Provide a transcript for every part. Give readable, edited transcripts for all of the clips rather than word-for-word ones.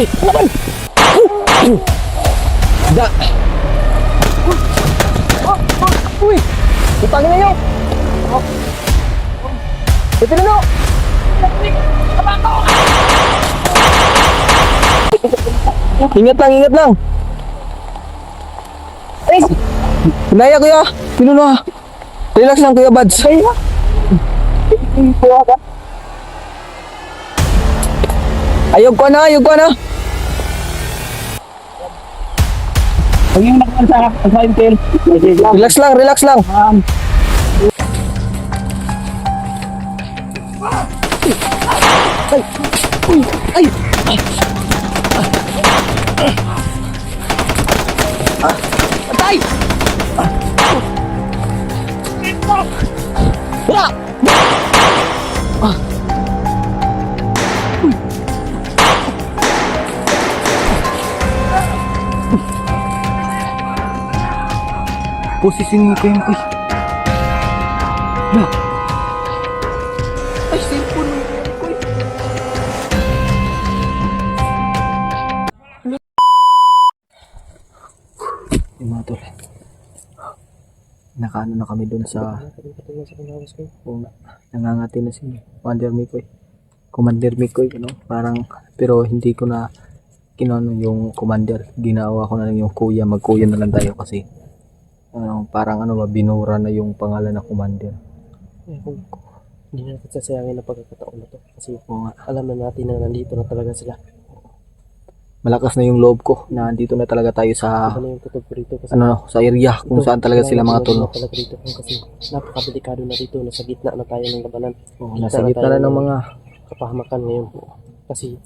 Uy! Laban! Da! Uy! Utangin na nyo! Ito na no! Ingat lang, ingat lang! Hinaya kuya! Pinuno ha! Relax lang kuya Bads! Ayog ko na, ayog ko na! Huwag yung nakakal sa intel. Relax lang, relax lang! Ay! Patay! Wala! Posisinin ko yung kuy. Wala! Ay, cellphone mo yung kuy. Yung mga tol, nakaano na kami dun sa nangangati na si Commander Mikoy. Commander Mikoy, ano, parang, pero hindi ko na kinano yung commander, ginawa ko na lang yung kuya, magkuya na lang tayo kasi parang ano ba, binura na yung pangalan na commander. Hindi natin sasayangin ang pagkakataon na to. Kasi alam na natin na nandito na talaga sila. Malakas na yung loob ko na dito na talaga tayo sa Ano yung tutok ko rito kasi sa area kung saan talaga sila mga tol. talaga rito kasi napakadelikado na dito, nasa gitna na tayo ng labanan. Nasa gitna na ng mga kapahamakan ngayon kasi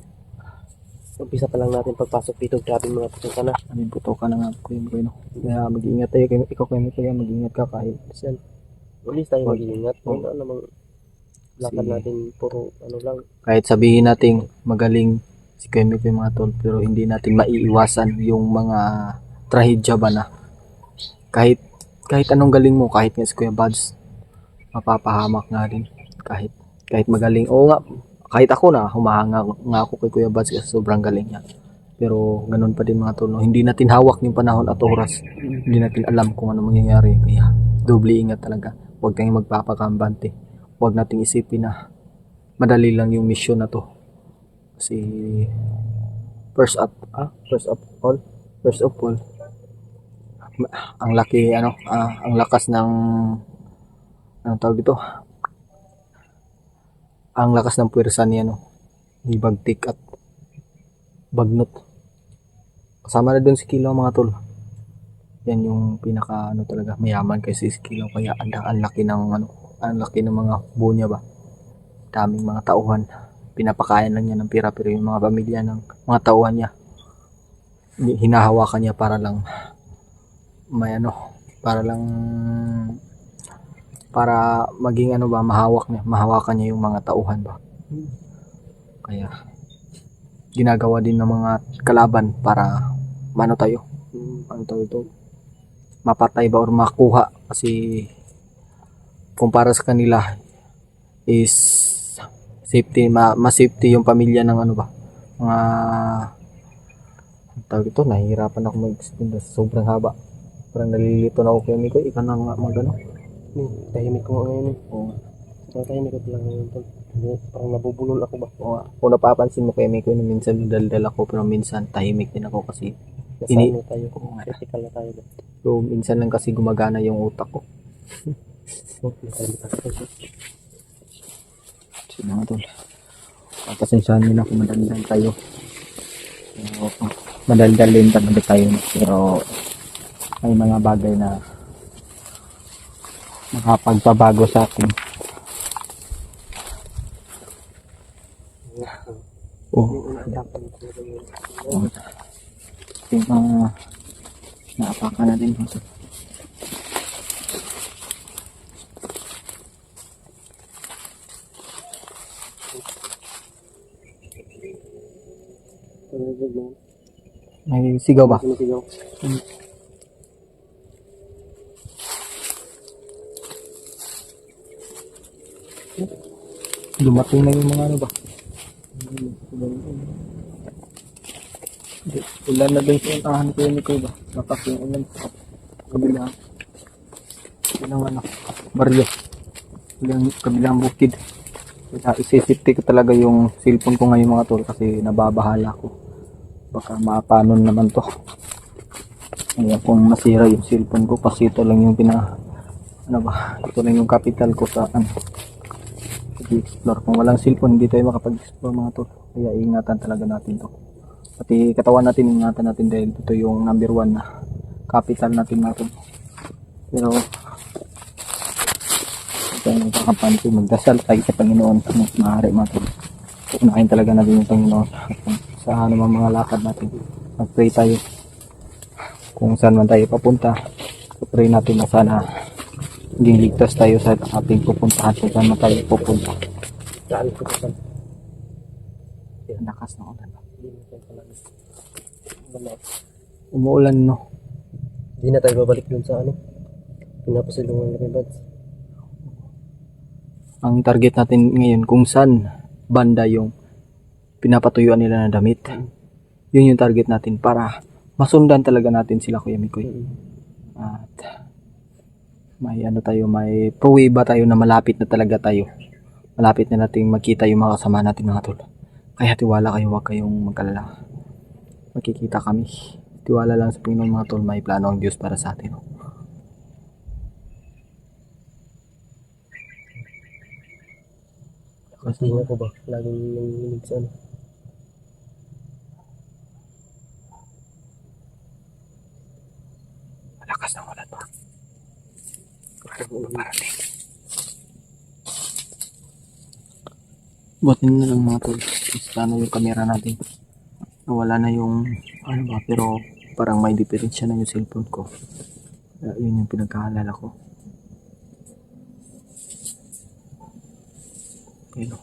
umpisa pa lang natin pagpasok dito, grabe mga putok na. aming putokan na nga ko yun, no? Kaya mag-iingat tayo, ikaw kayo kaya mag-iingat ka kahit Sen, ulis tayo mag-iingat. Wala namang lakad natin puro ano lang. kahit sabihin nating magaling si Kemi ko yung mga tol, pero hindi natin maiiwasan yung mga trahedya ba na kahit anong galing mo, kahit nga si Kuya Bads mapapahamak nga din kahit magaling. Oo nga, kahit ako na humahanga nga ako kay Kuya Bads kasi sobrang galing niya, pero ganun pa din mga tol, no? Hindi natin hawak yung panahon at oras, hindi natin alam kung ano mangyayari, kaya doble ingat talaga. Huwag tayong magpapakambante, huwag nating isipin na madali lang yung mission na to kasi first of all ang laki ang lakas ng anong tawag dito, ang lakas ng puwersa niya, ni Bagtik at Bagnot, kasama na dun si Kilo mga tol. Yan yung pinaka talaga mayaman kasi si Kilo, kaya ang laki ng ang laki ng mga buo niya ba, daming mga tauhan, pinapakain lang niya ng pira, pero yung mga pamilya ng mga tauhan niya hinahawakan niya para lang may para maging mahawakan niya yung mga tauhan ba. Kaya ginagawa din ng mga kalaban para mapatay ba or makuha, kasi kumpara sa kanila is safety, ma-safety yung pamilya ng mga tawag ito. Nahihirapan ako mag-explain, sobrang haba, parang nalilito na ako kay Mikoy. Ikaw na nga Tahimik ko ngayon tahimik ko lang ngayon tol. Parang nabubulol ako ba? Kung napapansin mo kay Mikoy, minsan daldal ako pero minsan tahimik din ako kasi Nasaan tayo? Critical na tayo ba? so minsan lang kasi gumagana yung utak ko. Sige mga tol, pasensyahan nyo na kung madaldal tayo. Madaldal din talaga tayo, pero may mga bagay na nakapagpabago sa akin. Yung mga naapakan natin mga tol. May sigaw ba? Sumisigaw. Dumating na yung mga ba? Ulan na din sa unahan ko yun ko ba? Lakas yung ulan. Kabilang. Kabilang ano? Baryo. Kabilang bukid. Kaya isisipti ko talaga yung cellphone ko ngayon mga tol kasi nababahala ko. Baka maapanon naman to. Kaya kung masira yung cellphone ko kasi ito lang yung ito lang yung capital ko sa explore. Kung walang cellphone hindi tayo makapag-explore mga tol. Kaya ingatan talaga natin to. Pati katawan natin ingatan natin dahil ito yung number 1 na capital natin mga tol. Pero ito yung kakapan ko, magdasal tayo sa Panginoon kung maaari mga tol. Unahin talaga natin yung Panginoon sa anumang mga lakad natin. Mag-pray tayo kung saan man tayo papunta. Pray natin na sana maging ligtas tayo sa ating pupuntahan kung saan man tayo pupunta. Saan ko pa saan? Lakas ng ulan. Hindi na tayo pala. Wala. Umuulan no. Hindi na tayo babalik dun sa ano. Pinapasilungan na rin buds. Ang target natin ngayon kung saan banda yung pinapatuyuan nila na damit. Yun yung target natin para masundan talaga natin sila Kuya Mikoy. At may may pruweba tayo na malapit na talaga tayo. Malapit na nating makita yung mga kasama natin mga tol. Kaya tiwala kayo, huwag kayong magkalala. Makikita kami. Tiwala lang sa Panginoon mga tol, may plano ang Diyos para sa atin. Kasi nga ko ba? Laging nanginginig sa ano. Malakas ng ulan pa. Parating. Butin na lang mga tol. Plano yung camera natin. Nawala na yung pero parang may diferensya na yung cellphone ko. Kaya yun yung pinagkaalala ko. Pero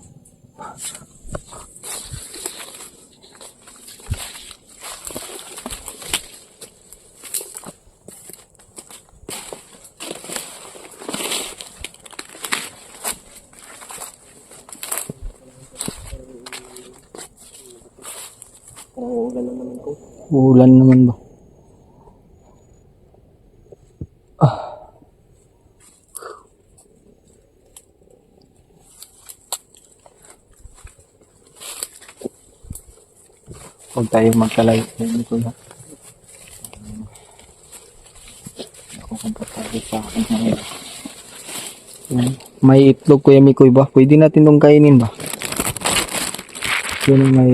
Ulan naman ko. uulan naman ba? Huwag tayo magkalayo. Hindi ko na. Ako komportable sa akin ngayon. May itlog Kuya Mikoy ba? Pwede natin itong kainin ba? Yun may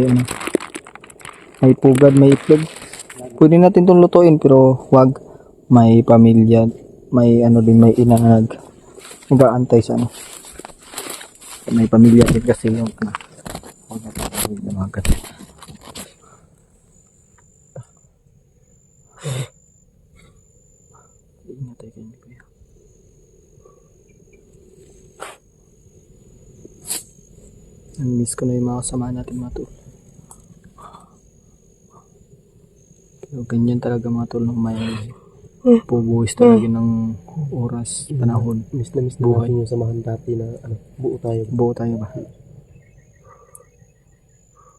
may pugad, may itlog. Pwede natin itong lutuin pero wag may pamilya, may din, may ina na nag-aantay sa May pamilya din kasi yung huwag na tayo ng mga ganyan. Ingat tayo kayo Mikoy. Miss ko na yung mga kasama natin mga tol. Pero ganyan talaga mga tol nung may pubuhis talaga ng oras, panahon. Miss na Buhay. natin yung samahan dati na buo tayo. Buo tayo ba?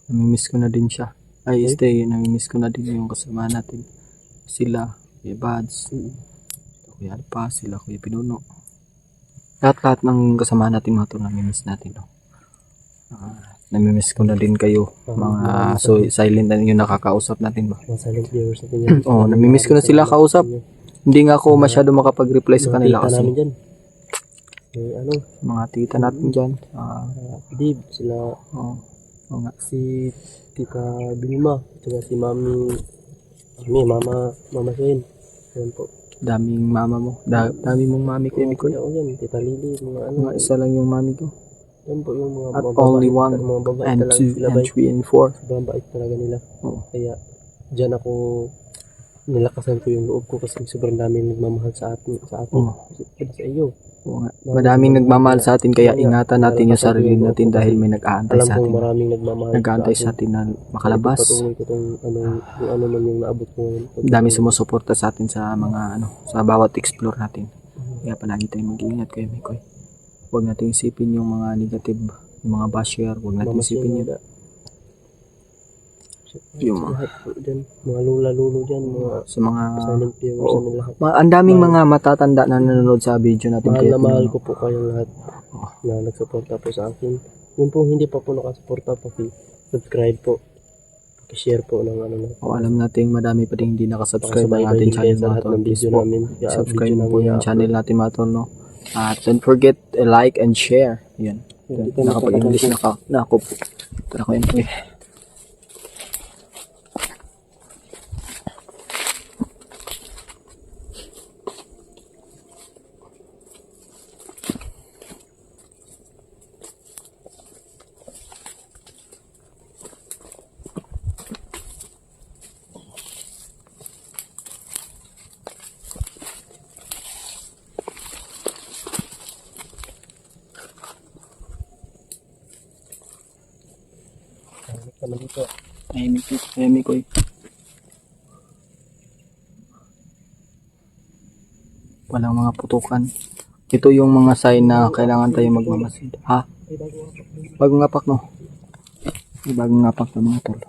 Namimiss ko na din siya. Namimiss ko na din yung kasama natin. Sila, Kuya Bads, Kuya Alpa, sila Kuya Pinuno. Lahat ng kasama natin mga tol, namimiss natin. No? Namimiss ko na din kayo mga silent na yung nakakausap natin ba. Mga silent viewers natin yan. Namimiss ko na sila kausap. Hindi nga ako masyado makapag-reply sa kanila kasi namin dyan. mga tita natin dyan. Dave, sila si Tita Bilma, at si Mama Shane. Yan po. Daming mama mo. Dami mong mami Kuya Mikoy. Yan, Tita Lily, Mga isa lang yung mami ko. Yan po yung mga At mababait, only one, mga babait and talaga two, sila, and three, and four. sobrang bait talaga nila. Oo. Kaya dyan ako nilakasan ko yung loob ko kasi sobrang daming nagmamahal sa atin, sa iyo. Oo nga. Madaming nagmamahal sa atin kaya ingatan natin yung sarili natin dahil may nag-aantay Alam sa kong atin. maraming nagmamahal Nag-aantay sa atin na makalabas. Patuloy ko tong kung ano man yung naabot ko ngayon. Dami sumusuporta sa atin sa mga sa bawat explore natin. Kaya palagi tayong mag-iingat Kuya Mikoy. Huwag nating isipin yung mga negative, yung mga basher, huwag nating isipin yun. Yung mga, Lahat po dyan. Mga lula-lulo dyan. Mga sa mga, silent viewers oo. namin lahat. Ang daming mga matatanda na nanonood sa video natin. Mahal Kaya na mahal tinanong. ko po kayong lahat na nagsuporta po sa akin. Yung po hindi pa po nakasuporta po, subscribe po. Share po ng ano na. O, alam natin madami pa din hindi nakasubscribe ng ating Pakasabay-bay din kayo channel sa mga lahat tol. ng Please video po, namin. subscribe Video mo po namin yung i-upload. channel natin mga tol, no? At don't forget, like and share. Yan. Hindi ka Nakapag-English na ako. Tara ko yun. Naman dito. Tahimik ko eh. Walang mga putukan. Ito yung mga sign na kailangan tayo magmamasid. Ha? Bagong apak no? May bagong apak na mga tol.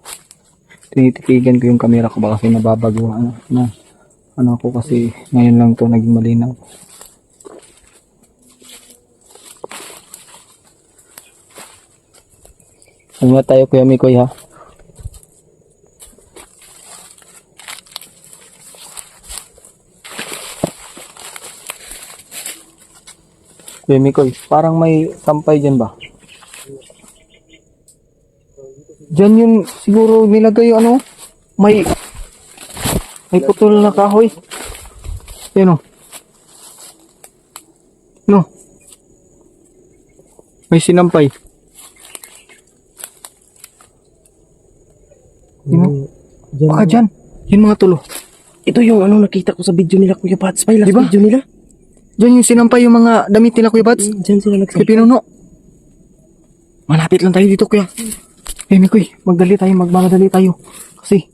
Tinitipigan ko yung camera ko ba kasi nababago. Ano ako kasi ngayon lang to naging malinaw. Ingat tayo Kuya Mikoy ha. Kuya Mikoy, parang may sampay dyan ba? Dyan yun siguro nilagay yung ano, may putol na kahoy. Yan o. No. May sinampay. Dyan, Baka dyan. Yun mga tulo. ito yung ano nakita ko sa video nila Kuya Pats. Last Diba? video nila. Dyan yung sinampay yung mga damit nila Kuya Bads. Dyan sila Kaya nagsabi. pinuno. Malapit lang tayo dito Kuya. Mikoy, magmamadali tayo. Kasi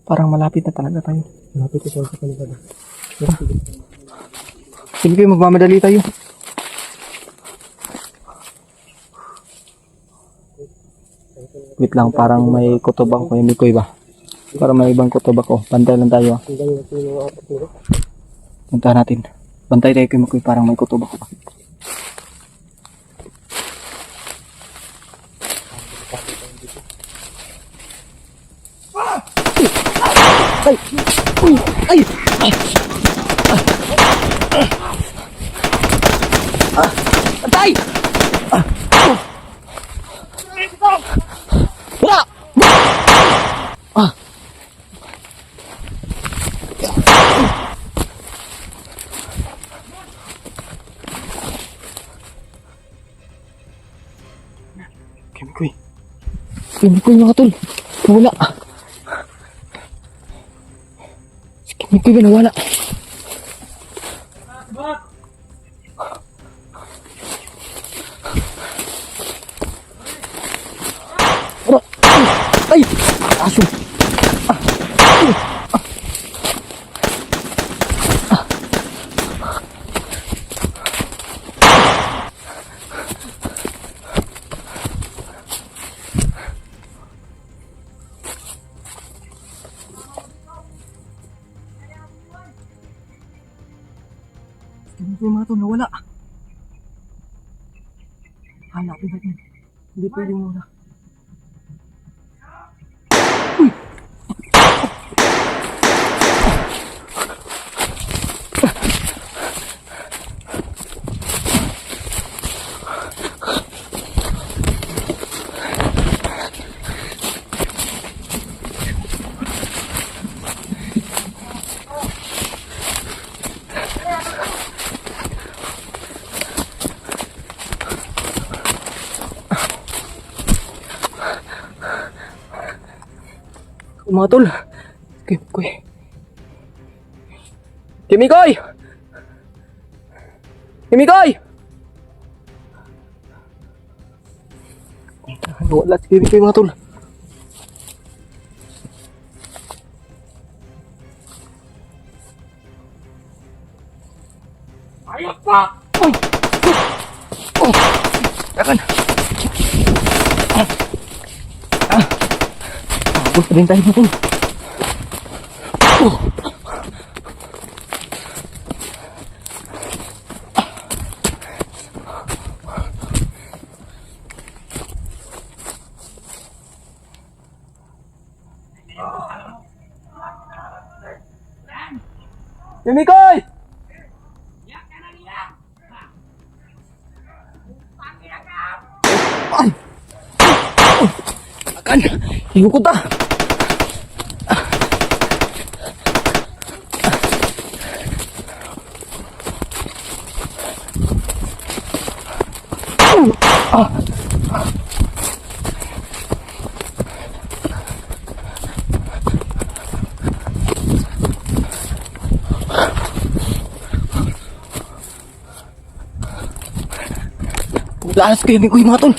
parang malapit na talaga tayo. Malapit ko sa kanila. Mikoy, magmamadali tayo. Wait lang, parang may kutob ako Kuya Mikoy ba? Parang may ibang kutob ako. Bantay lang tayo. Ang galing natin yung apat nila. Punta natin. Bantay tayo Kuya Mikoy, parang may kutob ako ba? Patay! Wala! Kimikoy. Kimikoy mga tol. Nawala. Si Kimikoy ba nawala? Wala. Ay! Aso! Kimikoy mga tol, nawala. Hanapin natin. Hindi pwede muna. Mga tol. Kimikoy. Kimikoy! Kimikoy! Wala si Kimikoy mga tol. Ayok pa! Uy! Oh! Takan! Punta din tayo dito. Mikoy! Ay! Akan! Higo ko ta! Lalas kayo ni Kuya mga tol.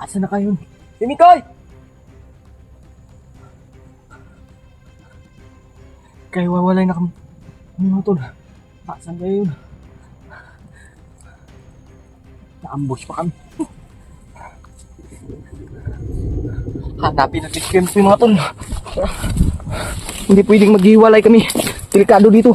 Asa na kayo? Mikoy! Kayo wawalay na kami. Mga tol. Asan kayo yun? Na-ambush pa kami. Hanapin natin si mga tol. Hindi pwedeng maghiwalay kami. Delikado dito.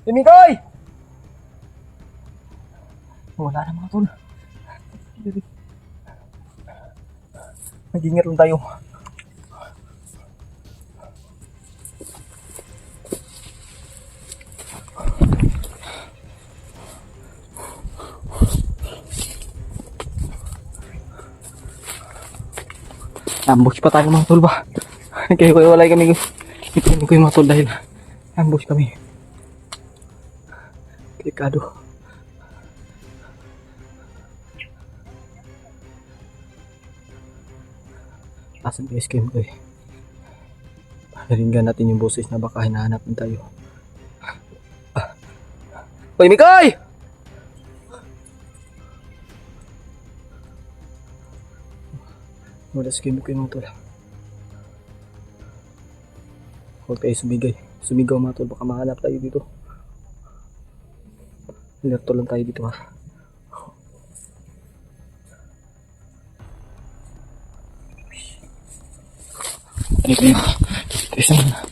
Mikoy! Wala na mga tol. Mag-ingat lang tayo. Ambush pa tayo mga tol ba? Kaya walay kami. Ito ko yung mga tol dahil ambush kami. Delikado. Asan yung escape ko eh. Naringgan natin yung boses na baka hinahanap din tayo. Hoy Mikoy! Wala si Kimi ko yung mga tol. Huwag tayo sumigaw mga tol, baka mahanap tayo dito. Alerto lang tayo dito ha. Ano ba yun? Isa na.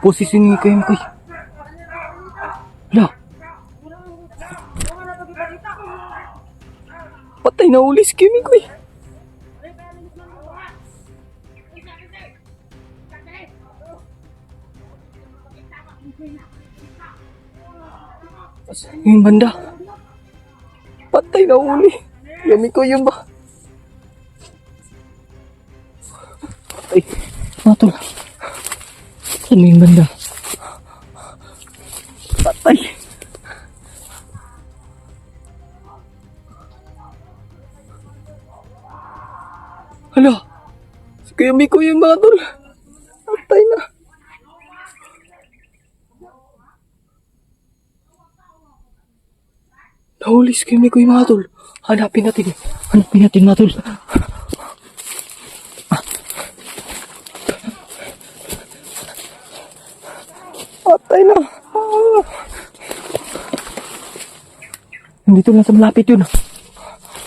Posisyon ko yung kay. Hala. Patay na uli si Kimi ko eh. Yung banda. Patay na uli. Yami ko yun ba? Patay. Matol. Ano yung banda? Patay. Hala. Si Kuya Miko yung mga tol. Patay na. Nahuli si Kuya Miko yung mga tol. Hanapin natin. Hanapin natin mga tol. Patay na. Nandito lang sa malapit yun.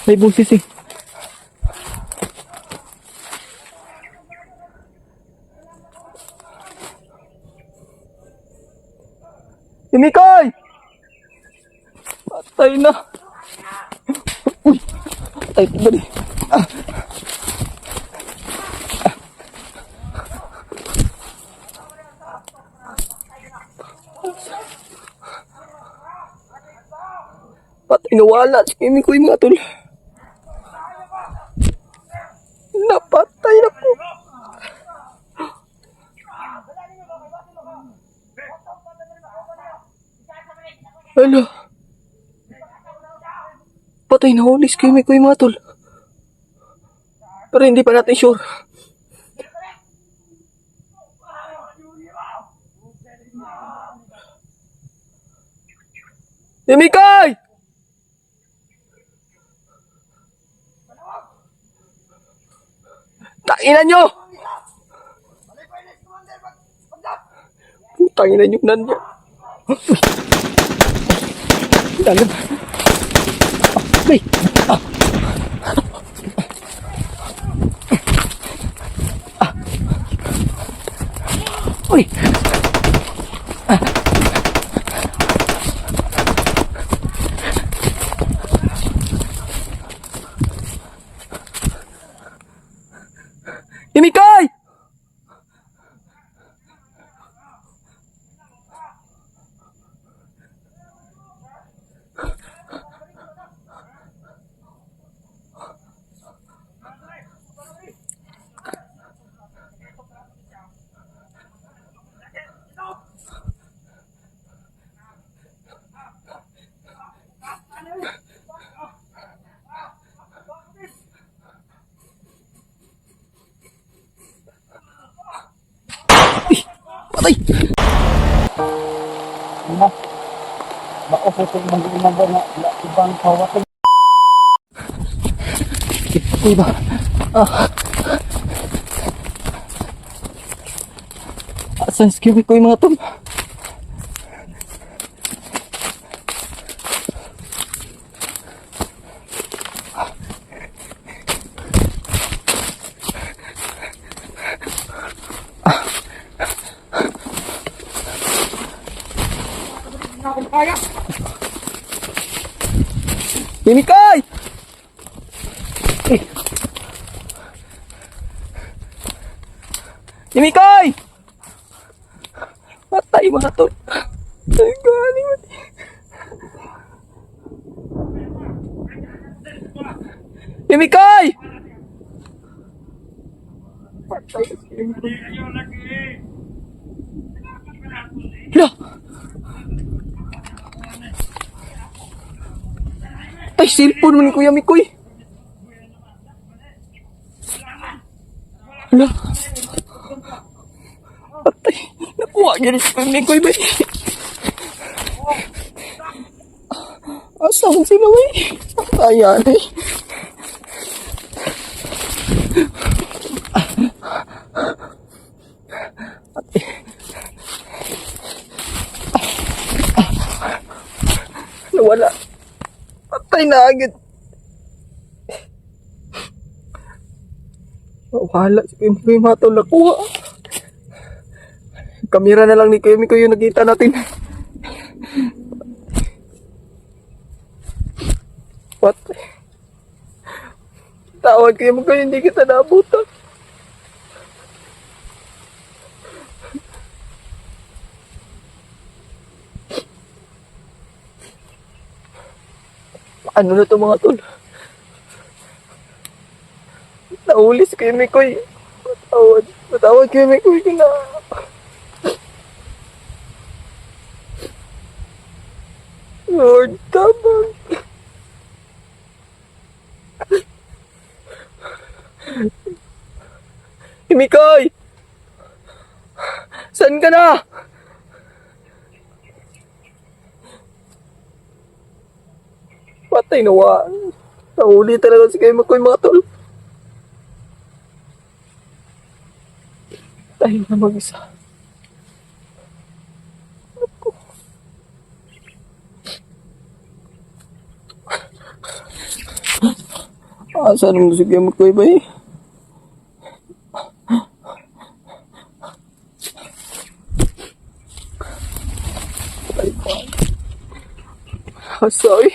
May boses eh. Si Mikoy! Patay na. Uy! Patay pa ba di? Patay na wala. Si Kimi ko yung mga tol. Napatay na po. Ano? Patay na huli si Kuya Mikoy mga tol. Pero hindi pa natin sure. Kuya Mikoy! Tanginan nyo! Tanginan nyo nandiyan. Dalam. Ay! Uy! Imikay! Patay! Bako po ito mag-umaga na ibang kawat. Ito ba? Asan si Kuya Mikoy mga tol? Mimikay! Mimikay! Patay mga tol. Ay, galing. Mimikay! Patay. Hala! Ay, cellphone mo ni Kuya Mikoy. Hala. Patay. Nakuha niya si Kuya Mikoy ba? Asahan sila ba? Ayan eh. Nawala. Patay na agad. Wala si Kuya Mikoy mga tol, nakuha. Kamera na lang ni Kuya Mikoy yung nakita natin. Patay. Tawad Kuya Mikoy, hindi kita naabutan. Ano na to mga tol? Nahuli si Kuya Mikoy. Patawad Kuya Mikoy na. Lord, tabang. Mikoy! Saan ka na? Patay na wa. Nahuli talaga si Kuya Mikoy mga tol. Tayo na mag-isa. Saan mo si Kuya Mikoy ba eh? Patay pa. Sorry.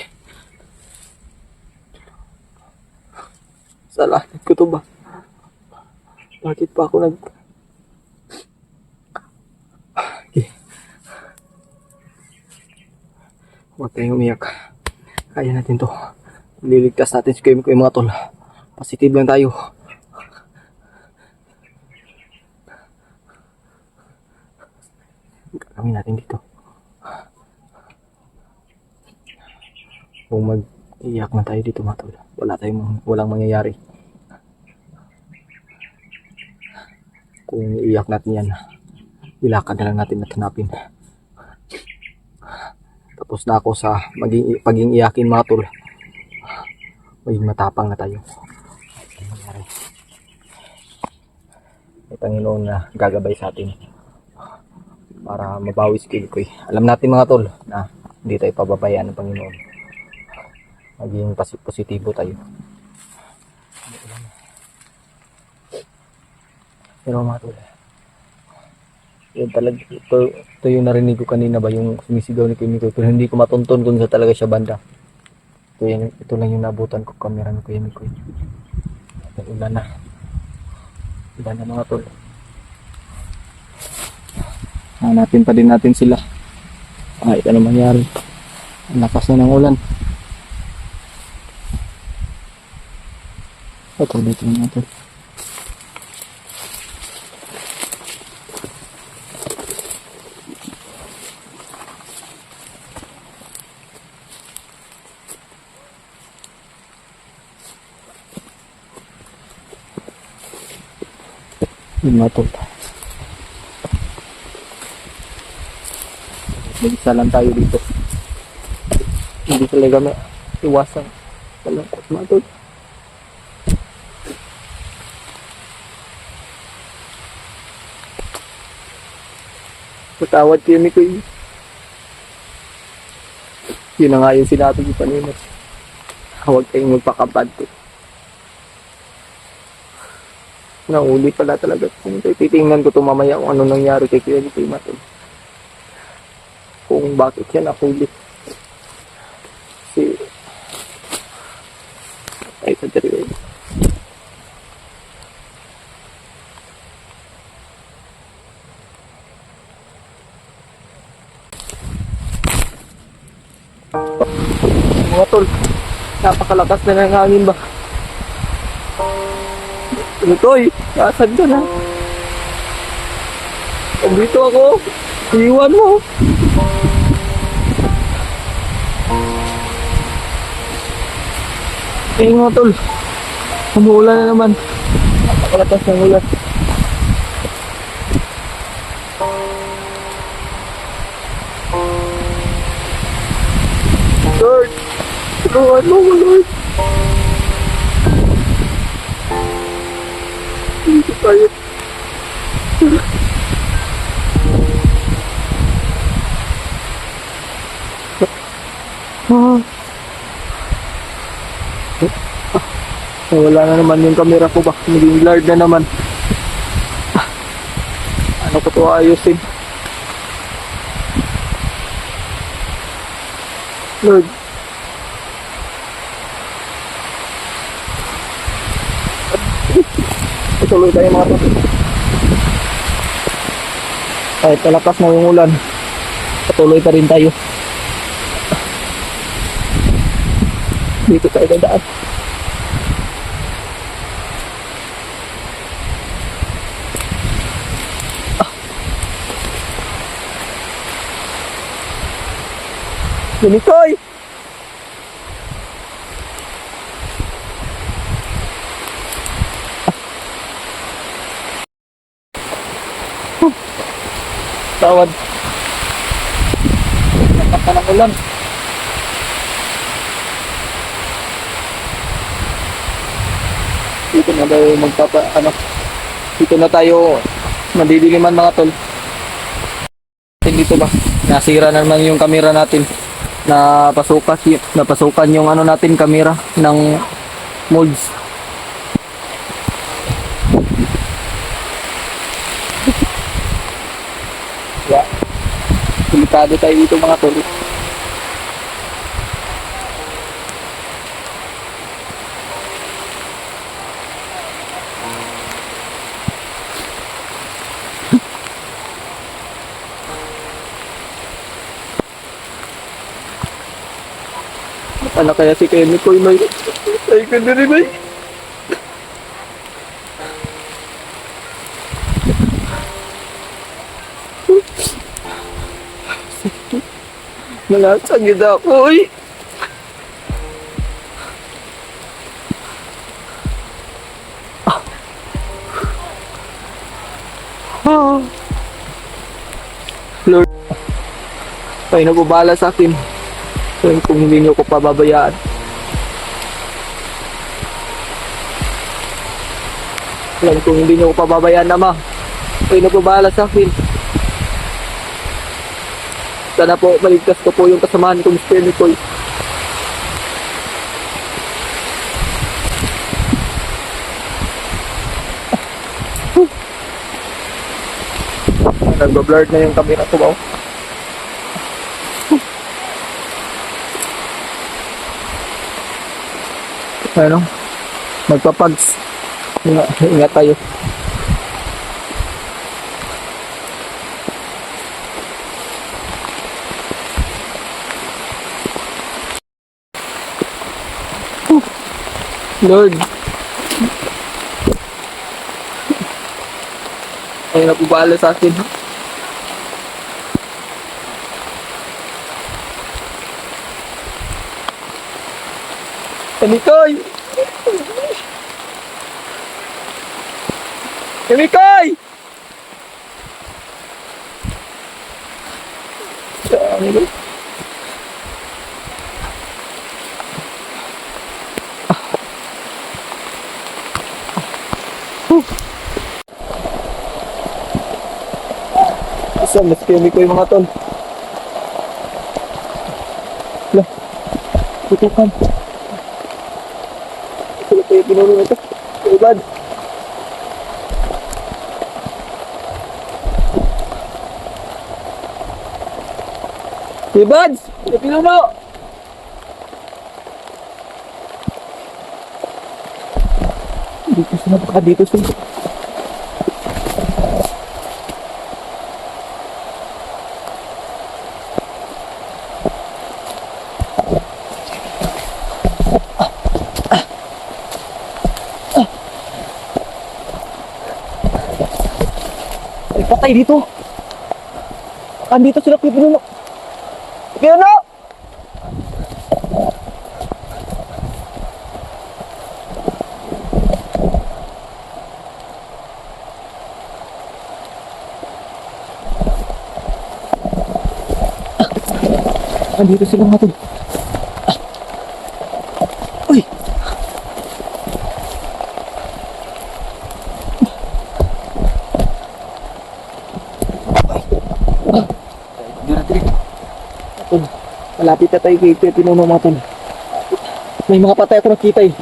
Salamat ko to ba? Bakit pa ako Okay. Huwag tayong umiyak. Kaya natin to. Liligtas natin si Kuya Mikoy mga tol. Positive lang tayo. Gagawin natin dito. Kung mag-iyak na tayo dito mga tol, walang mangyayari. Kung iiyak natin yan, ilakad na lang natin at hanapin. Tapos na ako sa paging iyakin mga tol. Maging matapang na tayo. May Panginoon na gagabay sa atin para mabawi si Kilikoy. Alam natin mga tol na hindi tayo pababayaan ng Panginoon. Maging positibo tayo. Pero mga tol, yun talaga, ito yung narinig ko kanina ba, yung sumisigaw ni Kuya Mikoy, pero hindi ko matunton kung sa talaga siya banda. Ito lang yung nabutan ko, kamera ni Kuya Mikoy. Ulan na mga tol. Hanapin pa din natin sila kahit ano mangyari. Ang lakas na ng ulan. Ito dito mga tol. Yun mga tol. Mag-isa lang tayo dito. Hindi talaga may iwasan. Malungkot mga tol. Patawad kayo ni Kuya. Yun na nga yung sinabi ko kanina. Huwag kayong magpakabante. Nahuli pala talaga. Titingnan ko ito mamaya kung ano nangyari kay Kuya Mikoy Matol. Kung bakit siya nahuli. Ay, sadari. Mga tol, napakalakas na ng hangin ba? Mikoy, nasaan ka na? Dito ako. Iwan mo. Mga tol, umuulan na naman. Napakalakas ng ulan. Lord, tulungan mo, Lord. Hindi tayo. Wala na naman yung camera ko ba? Naging blurred na naman. Ano ko to ayusin? Lord. Ituloy tayo mga tol. Kahit talakas na yung ulan, patuloy pa rin tayo. Dito tayo dadaan. Mikoy! Tawad. Nakat na ng ulan. Dito na tayo dito na tayo madidiliman mga tol. Dito ba? Nasira na naman yung camera natin. Napasukan yung ano natin camera ng molds. Yeah. Delikado tayo dito mga tol. Ano kaya si Kuya Mikoy may ay ko na rin ay. Nalasagid ako, uy. Ah. Lord, kayo nagbabala sa akin. Kung hindi niyo ko pababayaan. Alam kung hindi niyo ko pababayaan, Ama. Kayo nagbabala sa akin. Sana po, maligtas ko po yung kasamahan kong Mr. Nicole. Nag-blurred na yung camera ko ba? Ano? Magpapags. Ingat tayo. Lord. Ay napubala sa akin. Kamikoy! Kamikoy! Kamikoy? Isa, mas Kamikoy mga tol. Lah, tutukan. Sila pa yung pinuno na ito. Ibad. Ibad! Yung pinuno! Dito sila, baka dito sila. Patay dito. Andito sila kay Pinuno. Pinuno! Andito sila mga tol. Uy! Malapit na tayo kay Pinuno mga tol. May mga patay ako nakita eh.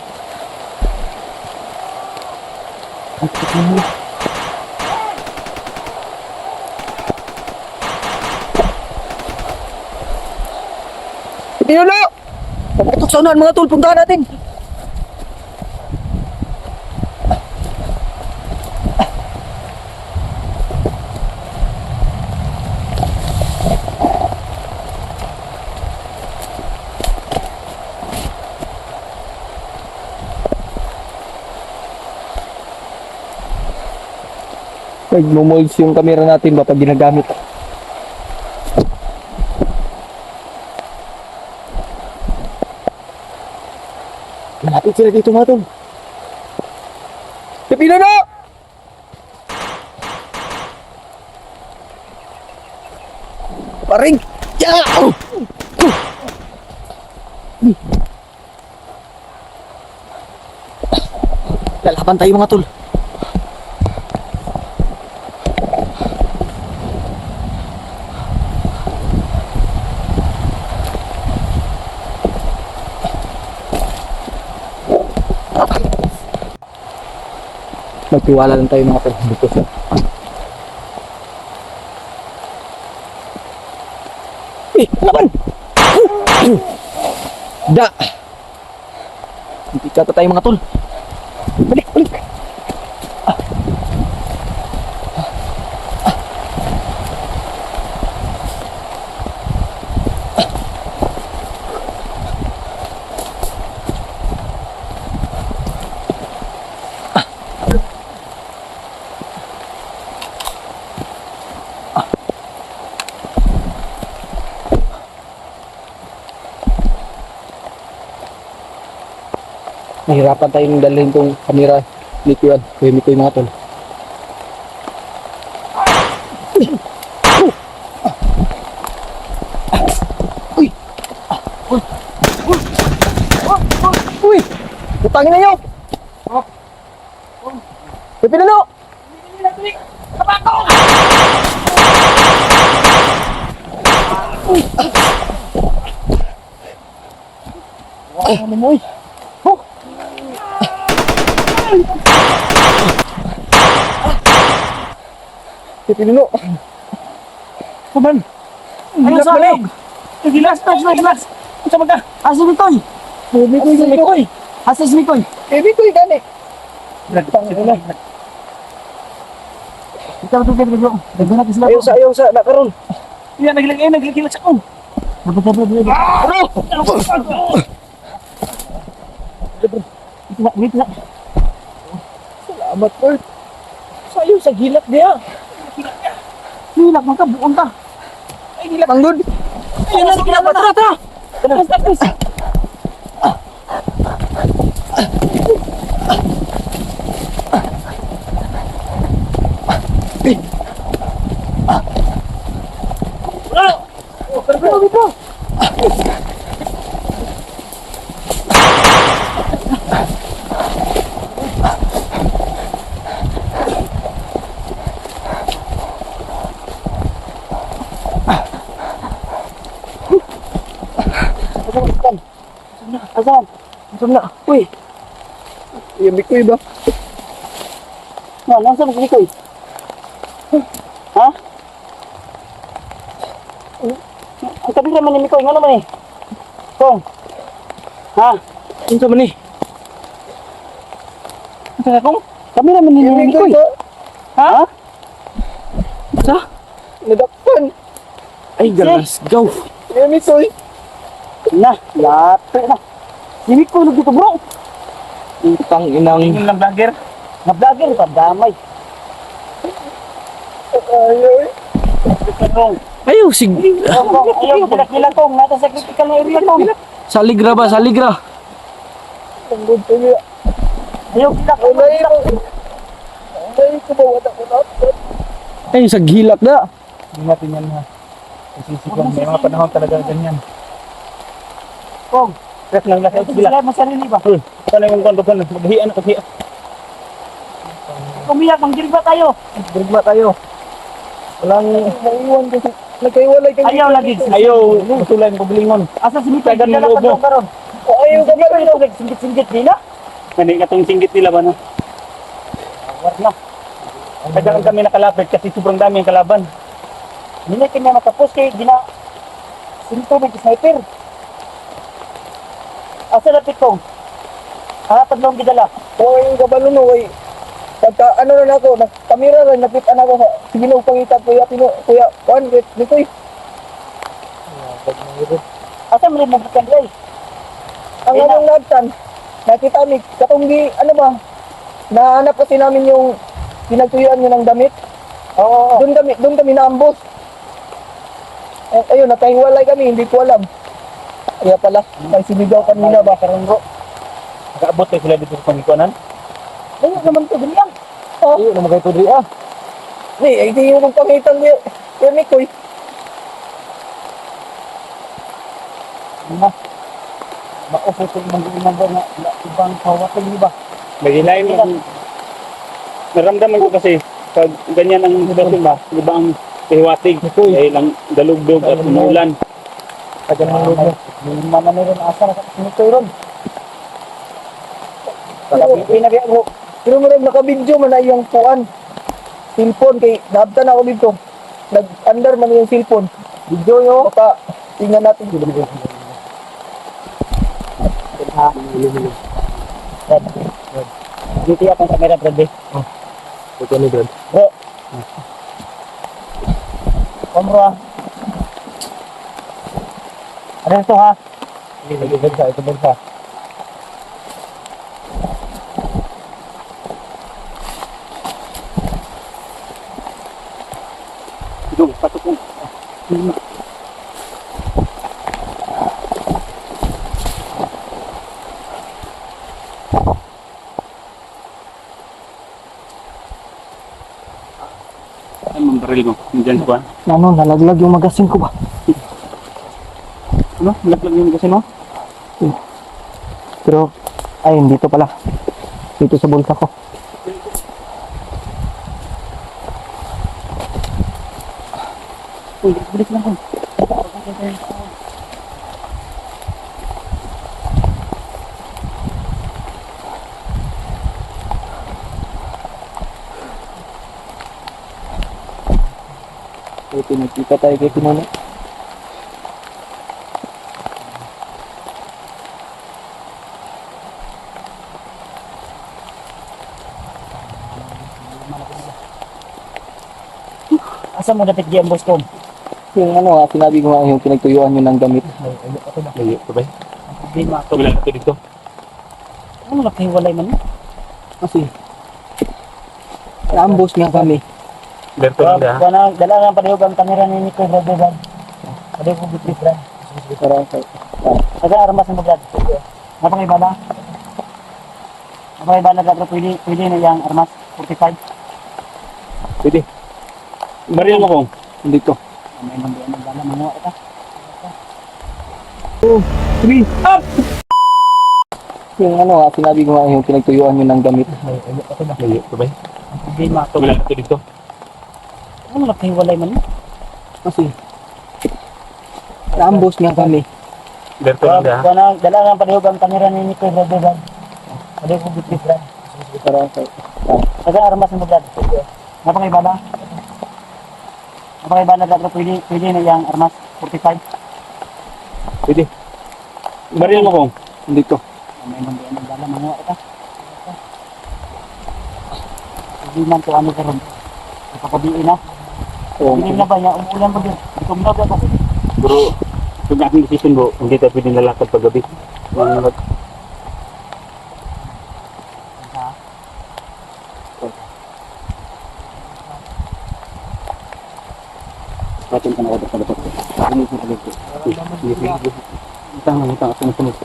Pinuno! Paputok sa unahan mga tol, puntahan natin. Nagmumolds yung camera natin ba pag ginagamit. Malapit sila dito mga tol. Pinuno na! Paring! Yeah! Oh! Oh! Lalaban tayo mga tol. Magtiwala lang tayo mga tol dito sa laban! Da! Hindi kata tayo mga tol. Balik, balik! nahirapan tayong dalhin tong kamera ni Kuya. Kuya Mikoy mga tol. Uy! Uy! Uy! Utangin na nyo! Uy, pinano! Ano mo eh? Oh! Pinano! Kaman! Ano sa amin? Gilas, gilas. Ano sa mga? Asa Mikoy? Mikoy. Asa si Mikoy? Mikoy gani! Ikaw ito kaya bigyan. Bigyan natin sila. Ayaw sa, nakaroon! Yan, nagilag sa kong. Ano? Wait na. Salamat, Lord! Sayo sa gilak niya! Hilak man ka, buong ka. Ay, gilak ang good! Ayun na, tara. Tapos. Asan? Asan na? Uy, Kuya Mikoy ba? nasa mo Mikoy? Ha? Ang tabi naman ni Mikoy, ano naman eh? Kong. Ha? Ano sa man eh? Ito na kong? Tabi naman ni Mikoy. ba? Ha? Sa? Nadakpan! Ay, galas, go! Kuya Mikoy! Na, lato na. Si Mikoy na dito bro. Utang inang... Tingin lang vlogger. Na vlogger, damay. Ayaw eh! Kong. Ayaw, sig... Kong, ayaw, kilak-kilak kong. Nata sa critical na area kong. Saligra ba? Saligra! Ang good to niya. Ayaw, kilak. Ay, kumawala ko na. Ay, sa gilak na! Hindi natin yan ha. Kasi may mga panahon talaga ganyan. Kong, ref lang lahat sila. Masarili ba? Paano yung kondo ka na? Maghian ako hiya. Umiyak, manggirba tayo. Brigma tayo. Walang... Naiwan kasi. Nagkaiwalay kami. Ayaw lagi. Ayaw, masulan ko bilingon. Asa si Mikoy, Tagan hindi na ng lobo. karon. Ayaw ka ba? Singgit-singgit din na. Kani katong singgit nila ba no? Awat na. Kaya kami nakalapit kasi sobrang dami ang kalaban. Hindi na kanya matapos kay gina... Sinto may sniper. Asa lapit kong? Paglaong gidala. Oo, yung kabalo no, ay... Pagka ano na ako, kamera rin, napitan ako sa... Sige no, pangitan, kuya, Juan, Mikoy. Asa mo rin magbukan guys? Ang anong nagtan, nakita kami, katunggi, ano ba, nahanap kasi namin yung pinagtuyuan nyo ng damit. Oo. Doon kami naambos. Eh, ayun, nakahiwalay kami, hindi ko alam. Kaya pala, may sinigaw kanina ba, karanggo. Nakaabot tayo sila dito sa pangikuanan. Ayun naman to, ganyan. Oh. Ayun, naman kayo tudri ah. Ay, hindi yung pangitan niya. Kuya Mikoy. Na. Maupos yung mga na ibang kawatin niyo ba? Magilain mo. Naramdaman ko kasi pag ganyan ang sitwasyon ba, di ba ang pihiwatig dahil ang dalugdog at umulan. Tagan ng lubo. Hindi naman rin asa na sa Mikoy ron. Pinabiyak bro. Pero marang naka-video man na yung puan. Cellphone kay naabtan ako dito. Nag-under man yung cellphone. Video nyo. Baka tingnan natin. Dito akong kamera brad eh. Ito ni Brad. Bro. Kamera. Ano ito ha? Ito bansa. Ito, patok mo. yung baril mo. Diyan ko. Ano, nalaglag yung magasin ko ba? Ano? Laglag yung kasi mo? Pero, ay, dito pala. Dito sa bulsa ko. Uy, bilis lang ko. Buti nagkita tayo kay Tinono. Asa mo dapat diyan, boss ko? Yung ano sinabi ko nga yung pinagtuyuan nyo ng damit. Layo ko ba? Hindi ma. Wala ka dito. Ano nakahiwalay man? Kasi, naambos nga kami. Berto lang da. Dala lang palihog ang kamera ni Nico Brad. Palihog ko bitbit Brad. Parang Aga armas mo Brad. Napangibala. Napangibala Brad, pwede na yung armas 45. pwede. Baril mo ko. Hindi ko. May nandiyan ang bala mga ito. Three, up! Yung ano sinabi ko nga yung pinagtuyuan nyo ng damit. Layo ko ba? Hindi ma. Wala ka dito. Ano nakahiwalay man? Kasi, naambos nga kami. Berto lang da. Dala lang palihog ang kamera ni Nico Brad. Palihog ko bitbit Brad. Parang Aga armas mo Brad. Napangibala. Napangibala Brad, pwede na yung armas 45. pwede. Baril mo ko. Hindi ko. May nandiyan ang bala mga ito. Hindi man to ano karon. Napakabiin na. Oo. Hindi na ba niya umuulan ba din? Gutom na ba ba? Bro, pag aking decision bro, hindi tayo pwede nalakad pag gabi. Atin ka na ako sa dapat. Ano yung sabi ko? Utang, sunod.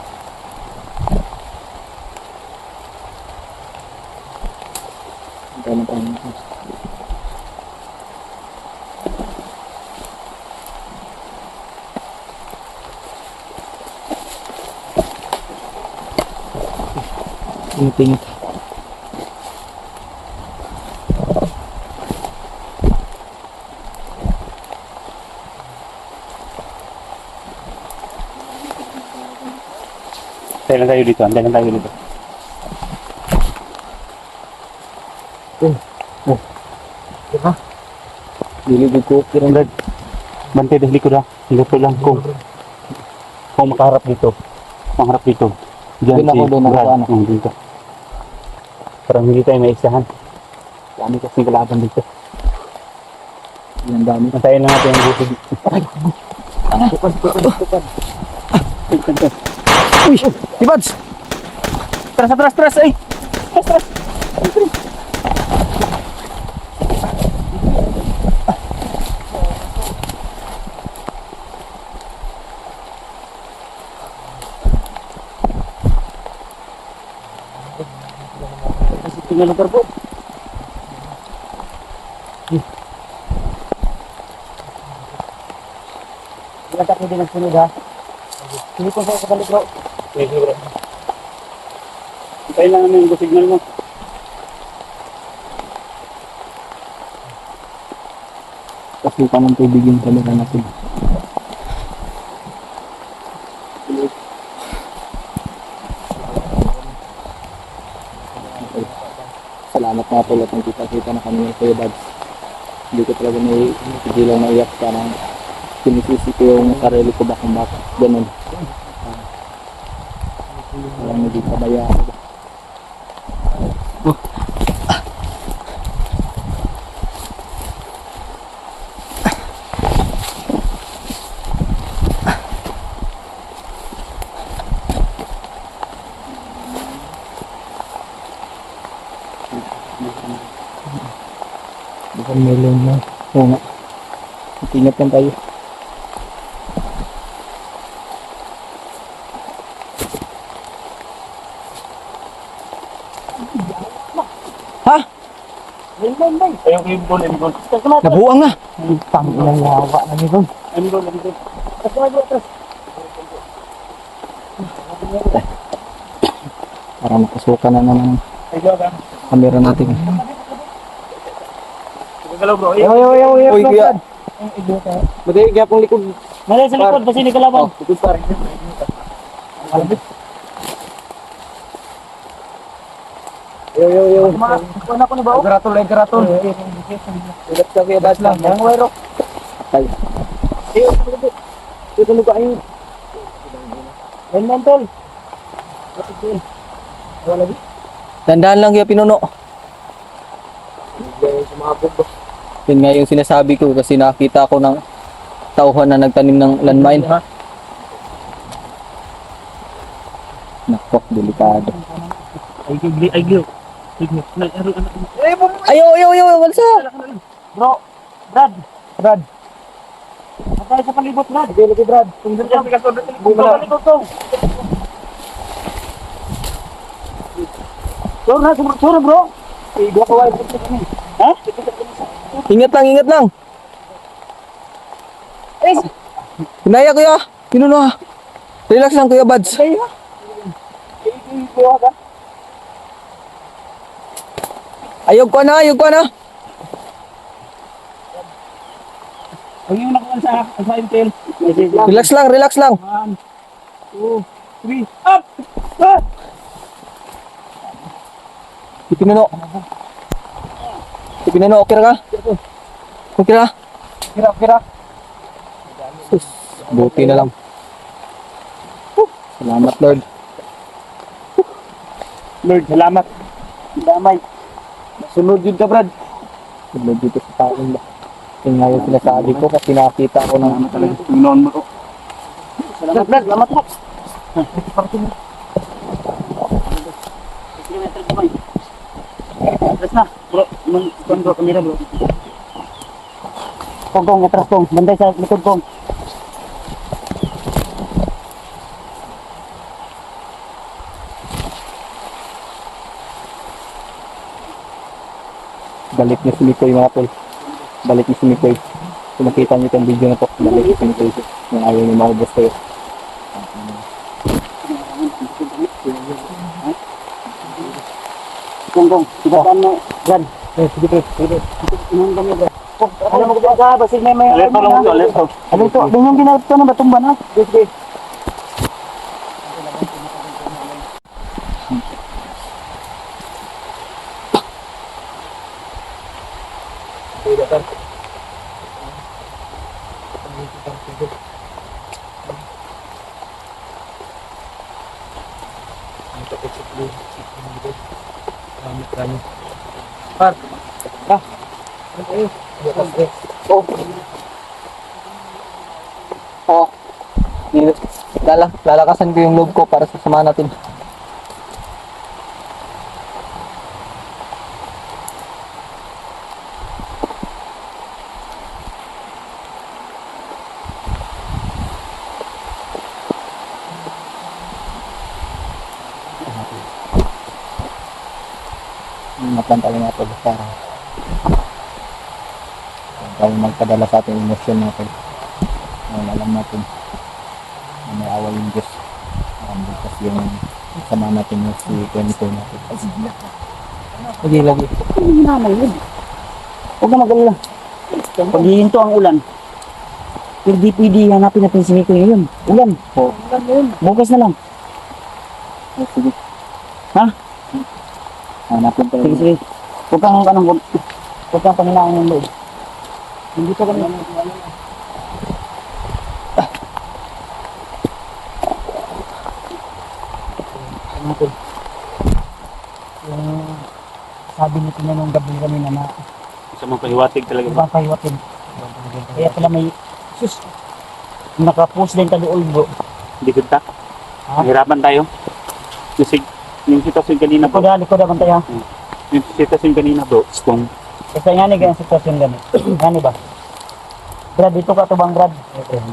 Tingit. Antay lang tayo dito. Diligid ko. Brad, bantay dahil ko na. Luto lang kung makaharap dito. Makaharap dito. Doon ako, doon ako, Brad. ano? Dito. Parang hindi tayo maisahan. Dami kasing kalaban dito. Yan dami. Antayin lang natin ang busig. Uy! Tibads! Tras! Ay! Tras! Tingnan lugar po. Wala tayo din nagsunod ha. Hindi ko sa balik bro. Sige bro. Hintayin lang namin yung signal mo. Kasi pa ng tubigin talaga natin. Salamat nga pala kung kita-kita na kami ng Kuya Bads. Hindi ko talaga may pigilan na iyak. Parang sinisisi ko yung sarili ko ba kung bakit. Ganun. Parang naging kabaya ako ba. Bukan melon na. Oo nga. Ingat lang tayo. Ha? Ayun, ibon. Nabuang na. Tangilang yawa na nito. Ibon. Para makasukan na naman ang camera natin. Galaw bro. Uy, kuya. Buti kaya pong likod. Malay sa likod, basta hindi kalaban. Likod par. Yo. Ano ko na ba? Gratol. Ulat ka kuya bad lang. Ang wire. Ay. Tutulog ka ayun. Tol. Dandaan lang kaya pinuno. Yun nga yung sinasabi ko kasi nakita ko ng tauhan na nagtanim ng landmine. Nako, delikado. Ay, gil. Ayaw, walsa. Bro, Brad. Patay sa palibot, Brad. Lagi, Brad. Tingnan ka, bigas ko. Palibot ko. Sure, bro. Dua ka wire. Ha? Ingat lang. Hinaya kuya, pinuno ha. Relax lang kuya Bads. Ayog ko na. Ang yung nakuha sa intel. Relax lang. 1, 2, 3, up! Pinuno, okay ra ka? Okay ra? Kira. Sus, buti na lang. Salamat Lord. Lord, salamat. Damay. Sunod yun ka Brad. Sunod dito sa taon ba? Yung nga yung sinasabi ko kasi nakita ko ng Pinoon mo to. Salamat, Brad. Salamat po. Atras na. Bro, bro, kamera bro. Kong, atras kong. Banday sa likod kong. balik niya si Mikoy mga tol. Balik niya si Mikoy. Kung nakita niyo itong video na to, balik niya si Mikoy. Yung ayaw niyo maubos kayo. Kong, sibataan mo. Brad. Sige. Inom kami, Brad. Alam mo ko ba, basig may may... Alerto lang ito, alerto. Alerto, ganyan ginagawa na batumba na. Sige. Oh. Lalakasan ko yung loob ko para sasamahan natin. Naplantali nga ito para tayo magpadala sa ating emosyon natin. Alam natin na may awa yung Diyos. Bukas yung sama natin yung si Kuya natin. Lagi. Huwag na mag-alala. Pag hihinto ang ulan, hindi pwede hanapin natin si Miko yun. Ulan. Oo. Bukas na lang. Sige. Ha? Hanapin tayo. Sige. Huwag kang paninaan ng loob. Hindi pa kami. Natin. Yung sabi nito na nung gabi kami na Sa mga pahiwatig talaga. ibang pahiwatin. Kaya pala may sus. Nakapost din tayo bro. Hindi kita. Ha? Mahirapan tayo. Yung sitwasyon kanina bro. Likod naman tayo. Yung sitwasyon kanina bro. Kung Kasi nga ni ganyan sitwasyon gani. Gani ba? Brad, dito ka to bang Brad?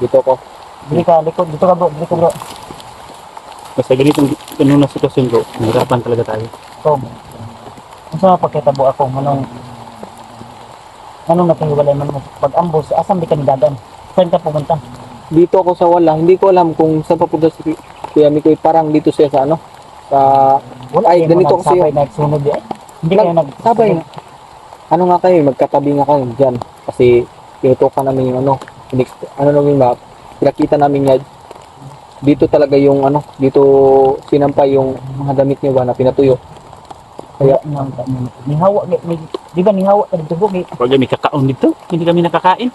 Dito ko. Dili ka, likod. Dito ka bro, dito bro. basta ganitong ganun na sitwasyon bro. Mahirapan talaga tayo. Tom. Kung saan mapakita mo ako, manong Anong nakihiwalay man mo? Pag ambos, asan di ka nidadan? Saan ka pumunta? Dito ako sa wala. Hindi ko alam kung saan papunta si Kuya Mikoy. Parang dito siya sa ano? Sa... Ay, Hindi mo ganito kasi nagsabay, nagsunod eh. Hindi kayo Sabay nga. Ano nga kayo, magkatabi nga kayo dyan. Kasi tinutukan namin yung ano. Ano namin ba? Pinakita namin nga dito talaga yung ano, dito sinampay yung mga damit niyo ba na pinatuyo. Kaya nihawa, di ba nihawa ka dito bugi? Pag kami kakaon dito, hindi kami nakakain.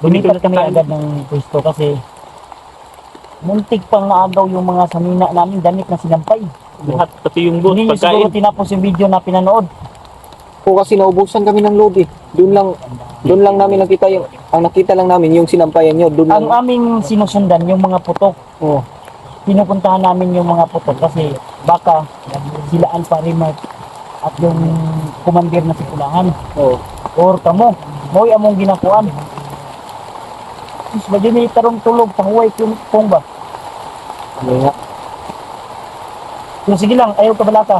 Lumipat kami agad ng pwesto kasi muntik pang naagaw yung mga samina namin, damit na sinampay. Lahat, pati yung boss, Hindi niyo siguro pagkain. tinapos yung video na pinanood. O kasi naubusan kami ng load eh. Doon lang namin nakita yung, ang nakita lang namin yung sinampayan nyo. Doon lang. Ang aming sinusundan yung mga putok. Oh, Pinupuntahan namin yung mga putok kasi baka sila Alpha Remark at yung commander na si Kulangan. oh. Or kamo, mo'y among ginakuan. Sus, ba din tarong tulog, pahuway kung ba? Ano nga. So, sige lang, ayaw ka balata.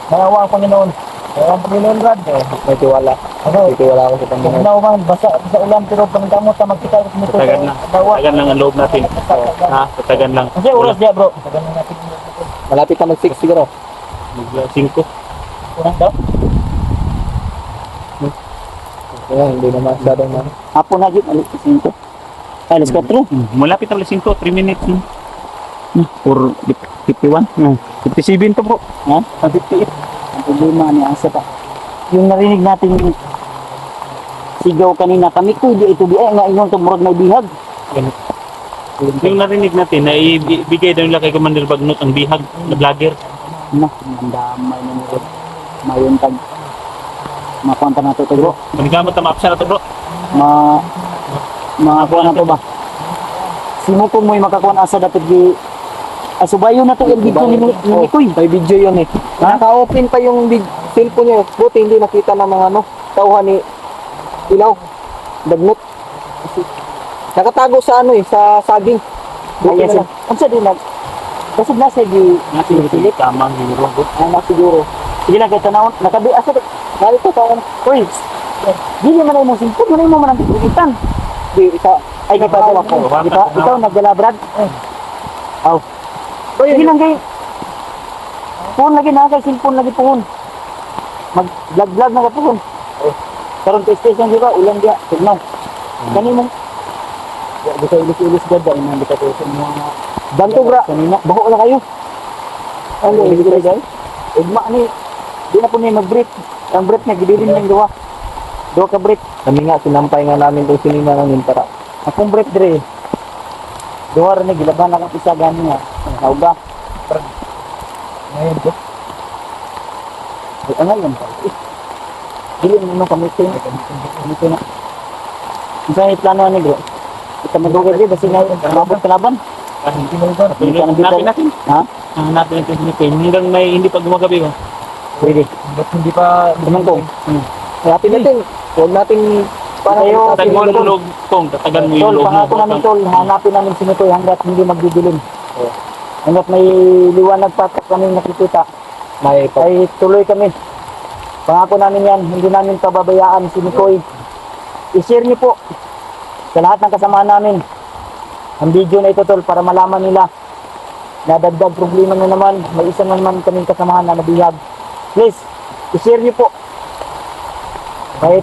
Mayawa ang Panginoon. Mayawa ang Panginoon, Brad. May tiwala. Ano, May tiwala ako sa kung Panginoon. naman, basa ulan, pero pangdamot na magkita nito Tatagan lang. dawa. Tatagan lang ang loob natin. Ha? Tatagan lang. Kasi oras dia, bro. Tagan natin. Malapit na mag-6 siguro. 5. Oras daw. Kaya hindi naman masyadong na. Hapon na yun, alis ka 5. Ay, alis 4. Malapit na 5, 3 minutes. Or 51. 57 to bro. Ha? 58. Ang problema ni Asa pa. Yung narinig natin yung sigaw kanina, kami ko, di ito di ay, nga ingon tumurag may bihag. Yung narinig natin na ibigay daw nila kay Commander Bagnot ang bihag na vlogger. Na, ang damay na nito. Mayuntag. Mapunta na ito to, bro. Manigamot na maapsa na to bro. Makakuha na to ba? Simukong mo'y makakuha asa dapat di asubayo na to yung video ni Mikoy. May video yun eh. Naka-open pa yung cellphone niya. Buti hindi nakita ng mga ano, tauhan ni Ilaw. Dagnot. Nakatago sa ano eh, sa saging. Buti Ayan na siya. lang. Ang sa din nag kasi nasa di Nasi silip. tamang hero bro. Anak siguro. Sige lang kita naon nakabi asa narito taon. Uy. Dili man ay mo simpon, man ay mo man ang bigitan. Di, isa, Ay kita Nakatawa ko. ikaw nagdala Brad. Aw. Uy, sige lang kay phone lagi na kay cellphone lagi phone. Mag-vlog na ka phone. Karon sa station di ba ulan dia tugnaw. Kani mo gusto ilis-ilis ganda imong bitaw sa mga Ganto bra, kanina. baho na kayo. Ano yung guys guys? Ugma ni di na po ni mag-break. Ang break niya gibilin ng duha. Duha ka break. Kami nga, sinampay nga namin itong sinina namin para. Akong break dire. Duha ra ni gilaban na kang isa gani nga. Nauga. Ngayon ko. Ay ngayon pa. Dili mo kami tin. Dito na. Isa yung plano ni bro. Kita madugay di basi na mabot kalaban. Hindi mo ba? Hanapin natin. Ha? Hanapin natin si Mikoy. Hanggang may hindi pa gumagabi ko. Pwede. Ba't hindi pa dumantong? Hanapin natin. Huwag natin para Tayo, Tatagan mo yung loob kong. Tatagan mo yung Tol, loob mo. pangako namin tol, hanapin namin si Mikoy hanggat hindi magdidilim. Hanggat may liwanag pa kami nakikita, may ay tuloy kami. Pangako namin yan, hindi namin pababayaan si Mikoy. I-share niyo po sa lahat ng kasama namin ang video na ito tol para malaman nila na dagdag problema na naman, may isa na naman kaming kasamahan na nabihag. Please, i-share niyo po. Kahit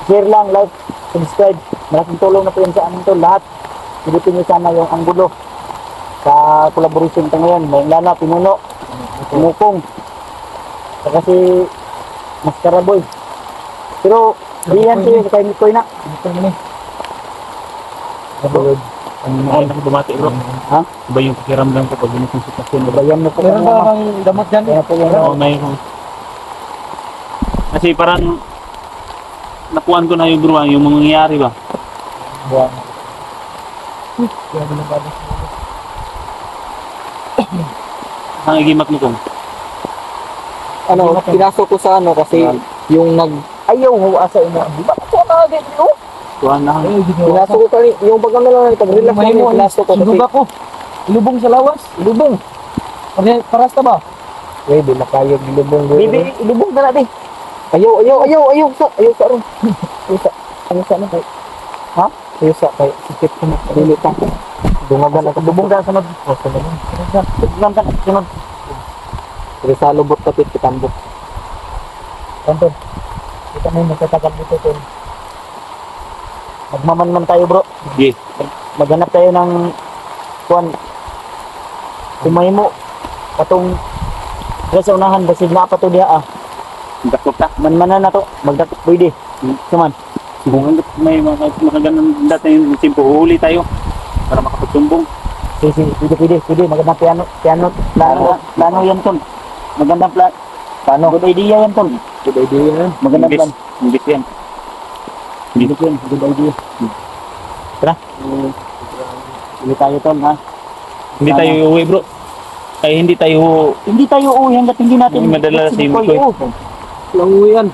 share lang, like, subscribe. Malaking tulong na po yan sa amin tol. Lahat, silipin niyo sana yung anggulo sa collaboration ito ngayon. May Lana, Pinuno, Tumukong, saka si Mascara Boy. Pero, di yan siya kay Mikoy na. Ano na bumati bro? Ha? Iba yung pakiramdam ko pag ganitong sitwasyon. Bayan mo po. Meron ba kang damot dyan? Kaya po yan. Oo, mayroon. Kasi parang nakuhan ko na yung bro, yung mga nangyayari ba? Ang igimat mo kong. Ano, pinasok ko sa ano kasi yung Ayaw ho asa ina. Di ba ako na dito? Kuhan na. pinasok ko kani yung bagang na lang pag-relax May namin, mo, pinasok ko kasi sugod ako. Ilubong sa lawas. Ilubong. Paras ta ba? pwede makayog dilubong Bibi, ilubong na natin. Ayaw sa ron. Ayaw sa ano kay. Ha? Ayaw sa kay sikip ko na. Dili pa. Dungagan ako. Bubong ka sunod. Sunod ka. Sunod. Pero sa lubot kapit kitambok. Kanto. Kita mo yung magtatagal dito tol. Magmamanman tayo bro. Sige. Maghanap tayo ng kuan. Kumay mo. Katong sa unahan basig na pa to diha ah. Dakot ta. Manmanan na to. Magdakot pwede. Suman. Kung may mga ganun dati yung simpo, uhuli tayo para makapagsumbong. Sige, pwede. Magandang piano. Plano yan tol. Magandang plano. Good idea yan tol. Good idea yan. Magandang plan. English yan. Good idea. Tara. Hindi tayo tol ha. Hindi tayo uuwi bro. Ay hindi tayo uuwi hanggat hindi natin Hindi madala si Mikoy. Lang uwi yan.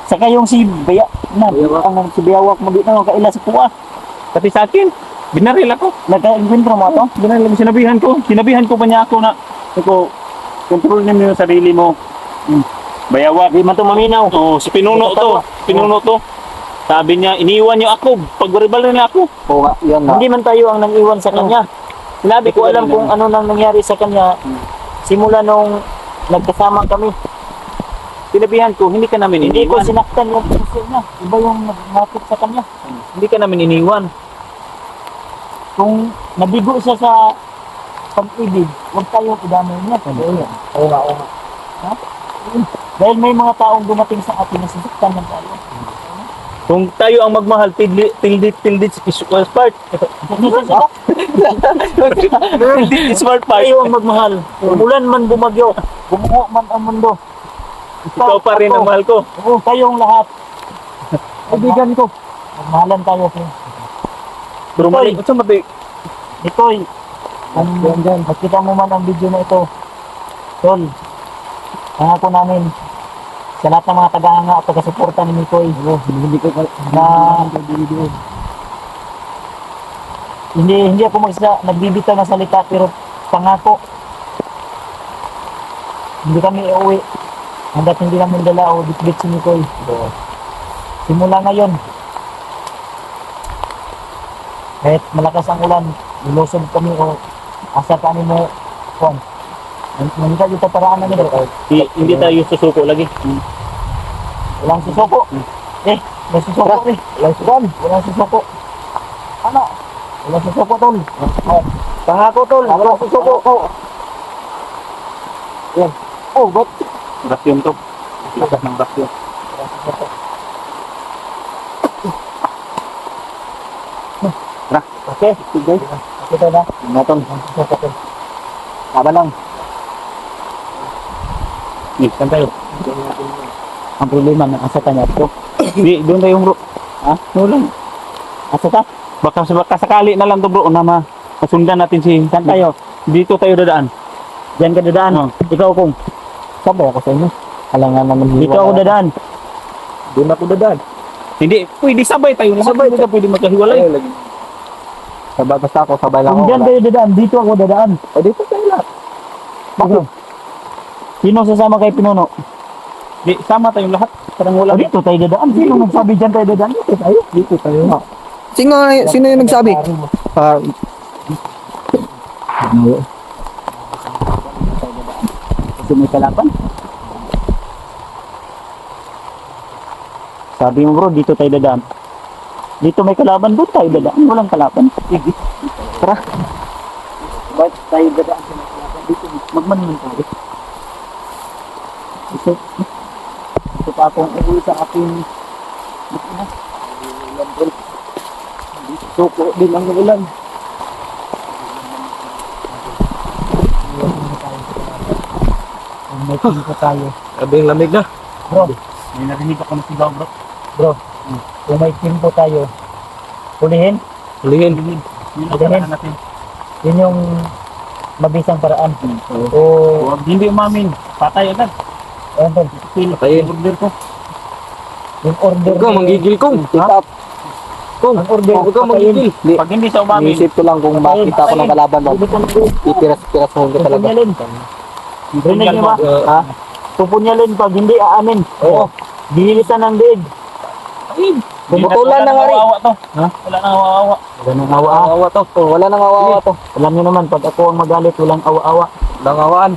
Saka yung si si Bayawak mo dito kaila sa kuha. pati sa akin. Binaril ako. Nagka-encuentro mo to? Binaril sinabihan ko pa niya ako na control niyo yung sarili mo. Bayawak. Di man to maminaw. Oh, si Pinuno to. Sabi niya, iniwan niyo ako. Pag-rebel na ako. Oo nga, yun na. Hindi man tayo ang nang-iwan sa kanya. Sinabi ko alam kung ano nang nangyari sa kanya simula nung nagkasama kami. Sinabihan ko, hindi ka namin Hindi ko iniwan. sinaktan yung puso niya. Iba yung nagmapit sa kanya. Hindi ka namin iniwan. Kung nabigo siya sa pag-ibig, huwag tayong idamay niya. Oo nga. Ha? Dahil may mga taong dumating sa atin na sasaktan ng tayo. Kung tayo ang magmahal, tildit is part. Tildit is part. Tayo ang magmahal. Umulan man bumagyo, bumuo man ang mundo. Ikaw pa rin ang mahal ko. Oo, kayong lahat. Kaibigan ko. Magmahalan tayo. Pero mali, ito mati. Nikoy, kung makita mo man ang video na ito, tol, pangako namin sa lahat ng mga tagahanga at taga-suporta ni Mikoy na hindi ako nagbibitaw ng salita pero pangako hindi kami uuwi hanggat hindi namin dala o bitbit si Mikoy. Simula ngayon kahit malakas ang ulan, lulusog kami o asa pa mo kung nandito yung tataraan namin Hindi tayo susuko lagi. walang susuko may susuko walang susuko ano walang susuko tol pangako tol walang susuko yan ba't Rasyon to. Lakas ng rasyon. okay sige okay tol ha tol laban lang Saan tayo? ang problema ng asa ka niya to Di, doon tayo bro. ha Doon lang. asa ka Baka sakali na lang to bro na masundan natin si saan tayo Dito tayo dadaan. diyan ka dadaan ikaw kung sabay ako sa inyo alangan naman dito ako dadaan doon ako dadaan Hindi, pwede sabay tayo. Sabay tayo pwede magkahiwalay. Sabay basta ako, sabay lang kung ako. diyan kayo dadaan dito ako dadaan O dito tayo lahat. bakit sino sasama kay Pinuno Di, sama tayong lahat. Parang o wala. dito tayo dadaan sino nagsabi diyan tayo dadaan dito tayo Sino yung nagsabi? Kasi may kalaban. Sabi mo bro, dito tayo dadaan. Dito may kalaban, doon tayo dadaan. Walang kalaban. Tara. Ba't tayo dadaan sa may kalaban? Dito, magmanuman tayo. Ito pa akong uwi sa aking suko din ang ulan. May pinto tayo. Sabi yung lamig na. Bro, May narinig ako na sigaw bro. kung may pinto tayo, hulihin. Hulihin. Yun ang paraan natin. Yun yung mabisang paraan. O, Huwag hindi umamin. Patay agad. ayun tol, Patayin. Order ko. yung order. Huwag kang manggigil kong. Tap. Ang order. Huwag kang manggigil. Pag hindi sa umamin, Inisip ko lang kung makita ko ng kalaban mo. Pipiras-piras ko talaga. Pupunyalin. Rinig niyo ba? Ha? Pupunyalin pag hindi aamin. Oo. Dinilisan ng diig. Pumutulan na nga rin. Awa to. Ha? Wala nang awa. Wala nang awa-awa. Awa to. Oh, wala nang awa to. Alam niyo naman, pag ako ang magalit, walang awa-awa. Walang awaan.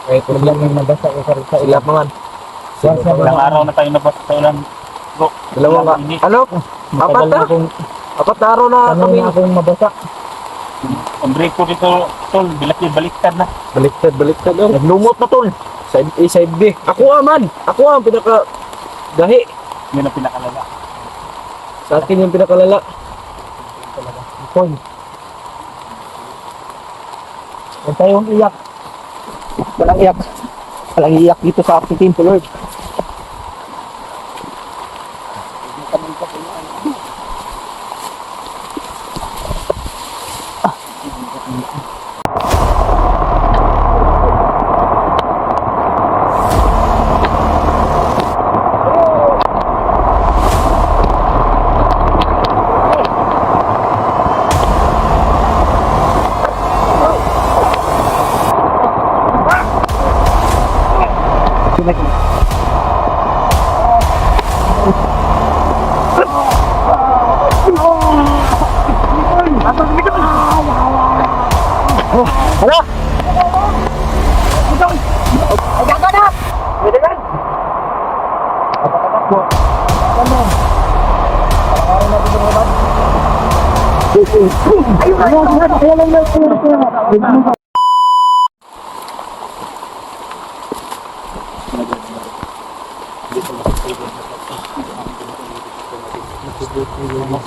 Kahit Huwag lang yung nabasa ko sa Silap man. Ilang araw na tayo nabasa sa ulan. Bro, Dalawa nga. Ini. Ano? Apat na? Apat na araw na Ano kami. na akong mabasa. Ang break ko dito, tol, baliktad na. Baliktad oh. Naglumot na tol. Side A, side B. Ako man. Ako ang pinaka dahi. Yun ang pinakalala. Sa akin yung pinakalala. Point. Huwag tayong iyak. Walang iyak. Walang iyak dito sa aking team, Lord. Hala! Agad na! Pwede yan! Agad po. Ano? Parang natin yung mabad. Ayun!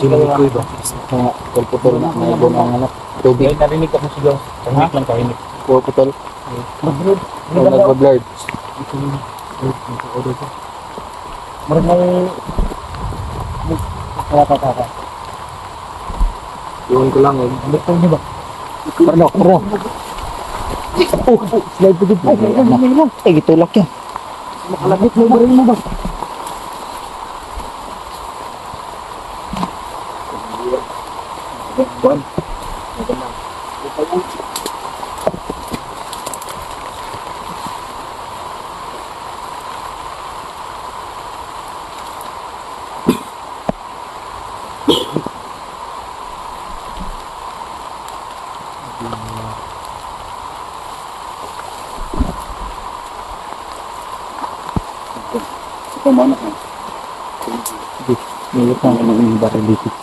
Sinunikoy ba? Mga putol na. May ibon ang anak. Tubig. Narinig ako sigaw. Tahimik lang tahimik. Putol. Kung nagbablard. Meron may... Kaka. Iwan ko lang eh. Ano po niyo ba? Parno. Slide po dito. Ay, gitulak yan. Makalabit mo ba rin mo ba? Kumana ka. Nilit na ako ng baril dito.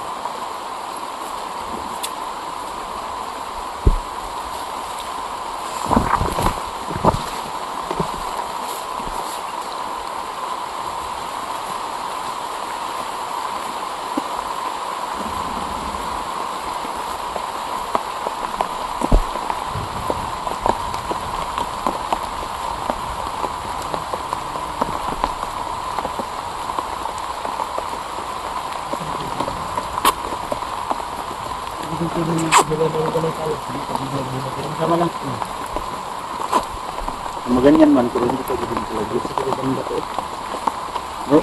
Maganyan man, pero hindi ko din talaga. Bro,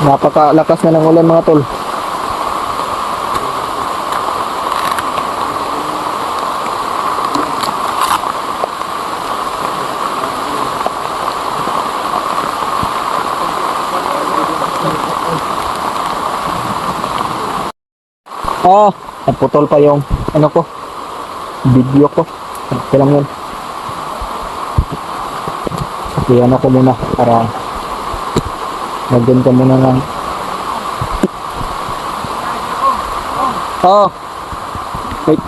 Napakalakas na ng ulan mga tol. Naputol pa yung ano ko, video ko. Okay lang yun. Okay, ano ko muna para lagyan ka muna ng wait.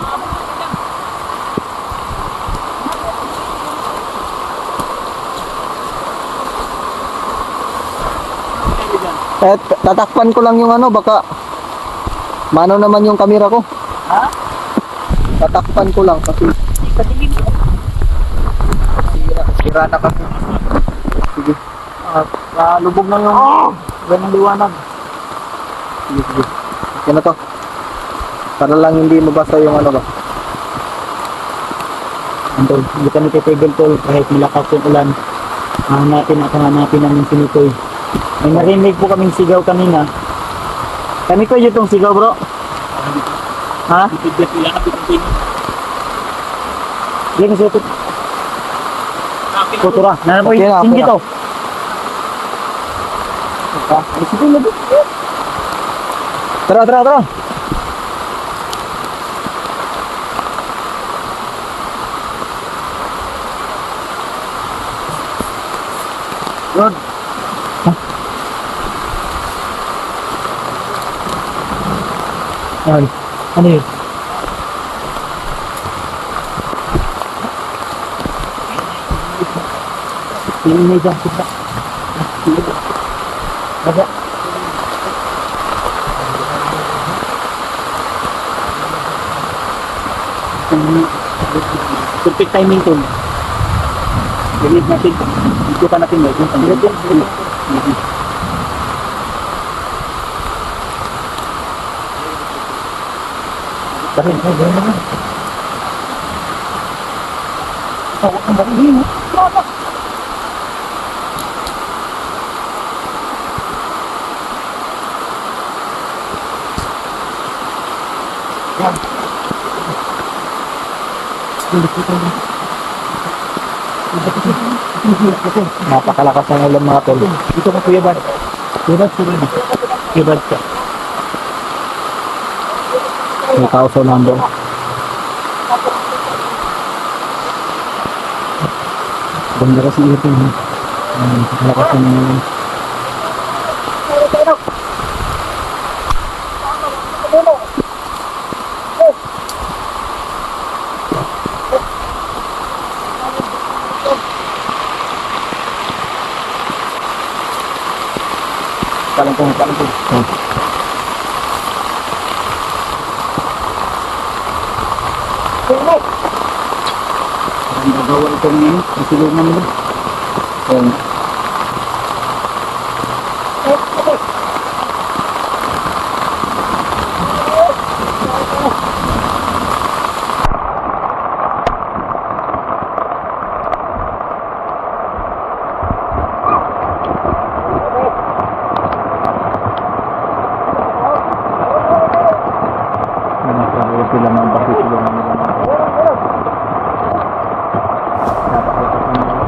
Eh, tatakpan ko lang yung ano, baka mano naman yung kamera ko. Ha? Tatakpan ko lang kasi sira na kasi. Sige. Lubog na yung ganang liwanag. Sige. Okay na to. Para lang hindi mabasa yung ano ba. Antol, hindi kami titigil tol kahit malakas yung ulan. Hanapin namin si Mikoy. May narinig po kaming sigaw kanina. Kami ko yung sigaw bro. Ha? Hindi kasi ito. Kutura. Nanapoy, Okay na, okay hindi na. to. Isipin na dito. Tara. Rod. Ay, ano yun? Ini dyan, kita. Ada. Perfect timing to. Ganit natin. Ito pa natin. Bakit? Napakalakas ng ulan mga tol. Dito ka Kuya Bad. Kuya Bad ka. May tao sa nandun. Banda kasi ito. Napakalakas ng ulan. Kalangkong. Ang gagawa ito ngayon, isilungan nila. Nakakawala sila ng bakit sila ng mga napakalakas ng ulan.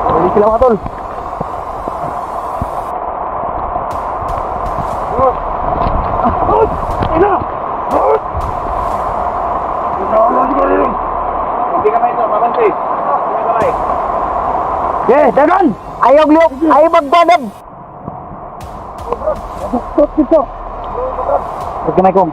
Huli sila mga tol. Yeah, dagan! Ayaw liok! Ayaw magdadab! Dito! Pagkamay kong.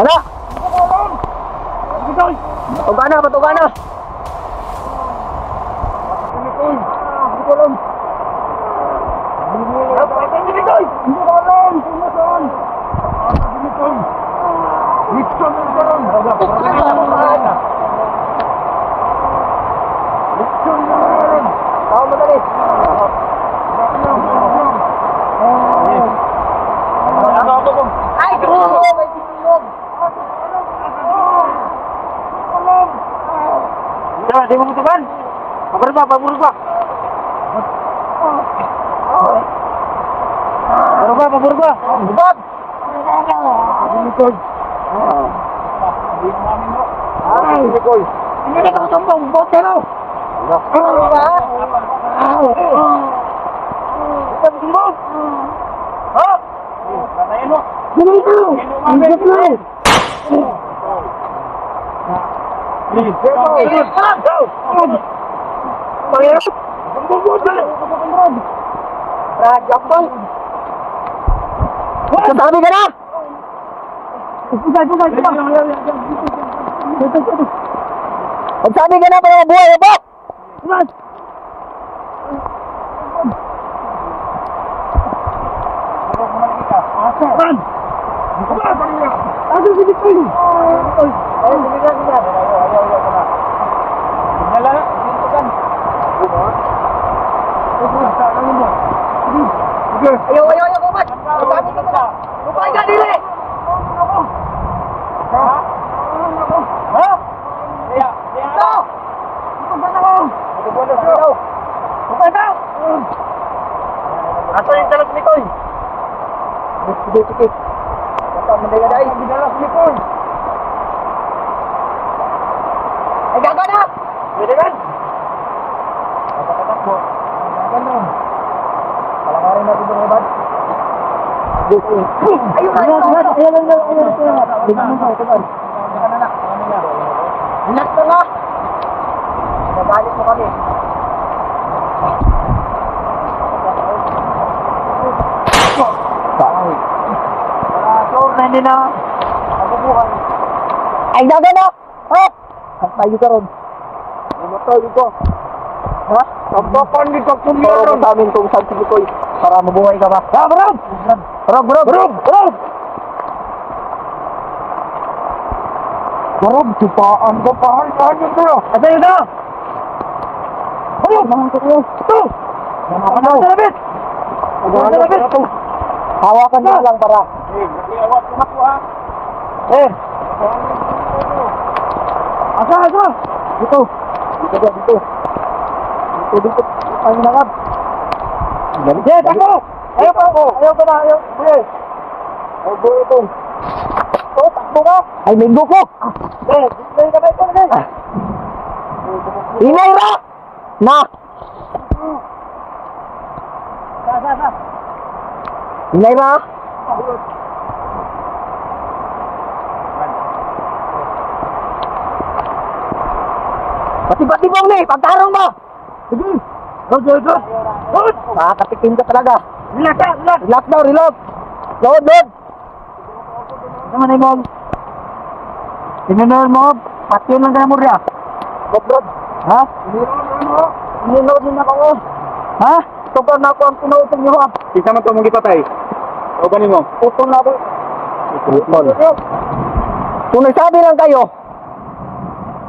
Ano? Batugana! Tao mo dali. Ay, tulog! Ay, tulog! Jangan, dia membutuhkan. Pabur pak. Pabur pak. Bubad! Ay! Hindi na kang tumbong, bote mo! Ano ba? Ito, tumbong! Ha? Katayin mo. Dito! Dito! Sabi ka na! Magsabi ka na para mabuhay mo! Ayaw, kumat! Magsabi ka na! Bukay ka, dili! Ito! Bukay ka! Ato yung talag ni Koy? Sige. Bata mo na yan ay. Binalas ni Koy. Ay, gaga na! Pwede kan? Katatak mo. Gaga na. Palakarin natin yung ibad. Ayun na. Anak na nga. Nagalit mo kami. Na hindi na mabubuhay. Ay, gaga na! Ha? Ang tayo ka ron. Mamatay dito. Ha? Ang papandi ka kumira ron. Sa amin kung saan sige ko'y para mabuhay ka ba? Ha, Barab! Barab, sipaan ka pa. Saan yun ko? Asa yun na? Barab! Ito! Ito! Hawakan mo lang para. Asa? Dito. Ay, nakap. Yes, ako! Ayaw ko na. Buhay ito. Takbo ka. Ay, minggo ko. Display ka ba ito? Inay ra! Na! Sa. Inay ra! Pati-pati mong ni, pagtarong mo! Sige! Go! Makakatikim ka talaga. Relax daw, relax! Load! Naman ay mong. Tinunod mo, pati lang tayo mo riya. Load! Ha? Tinunod din ako. Ha? Sobrang na ako ang tinutong niyo ha. Isa man ito mong ipatay. O ganin mo. Putol na ako. Kung nagsabi lang kayo.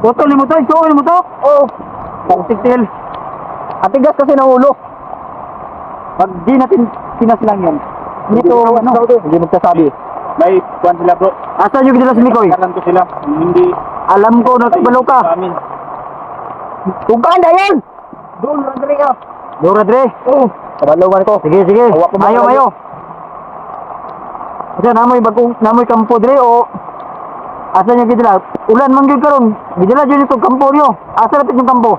Putol mo to, isuol mo to. Oo. Pangsiktil. Ang tigas kasi ng ulo. Pag di natin sinasilang yan. Hindi magsasabi. May kuhan sila bro. Asan yung ginalas ni Koy? Alam ko sila. Hindi. Alam ko, nagbalaw ka. Sa amin. Kung kanda yan! Doon, Rodri ka. Doon, Rodri? Oo. Kabalawan ko. Sige. Mayo. Asa, namoy kampo dre o... Asa nyo gidala? Ulan man gyud karon. Gidala dyan itong kampo nyo. Asa lapit yung kampo?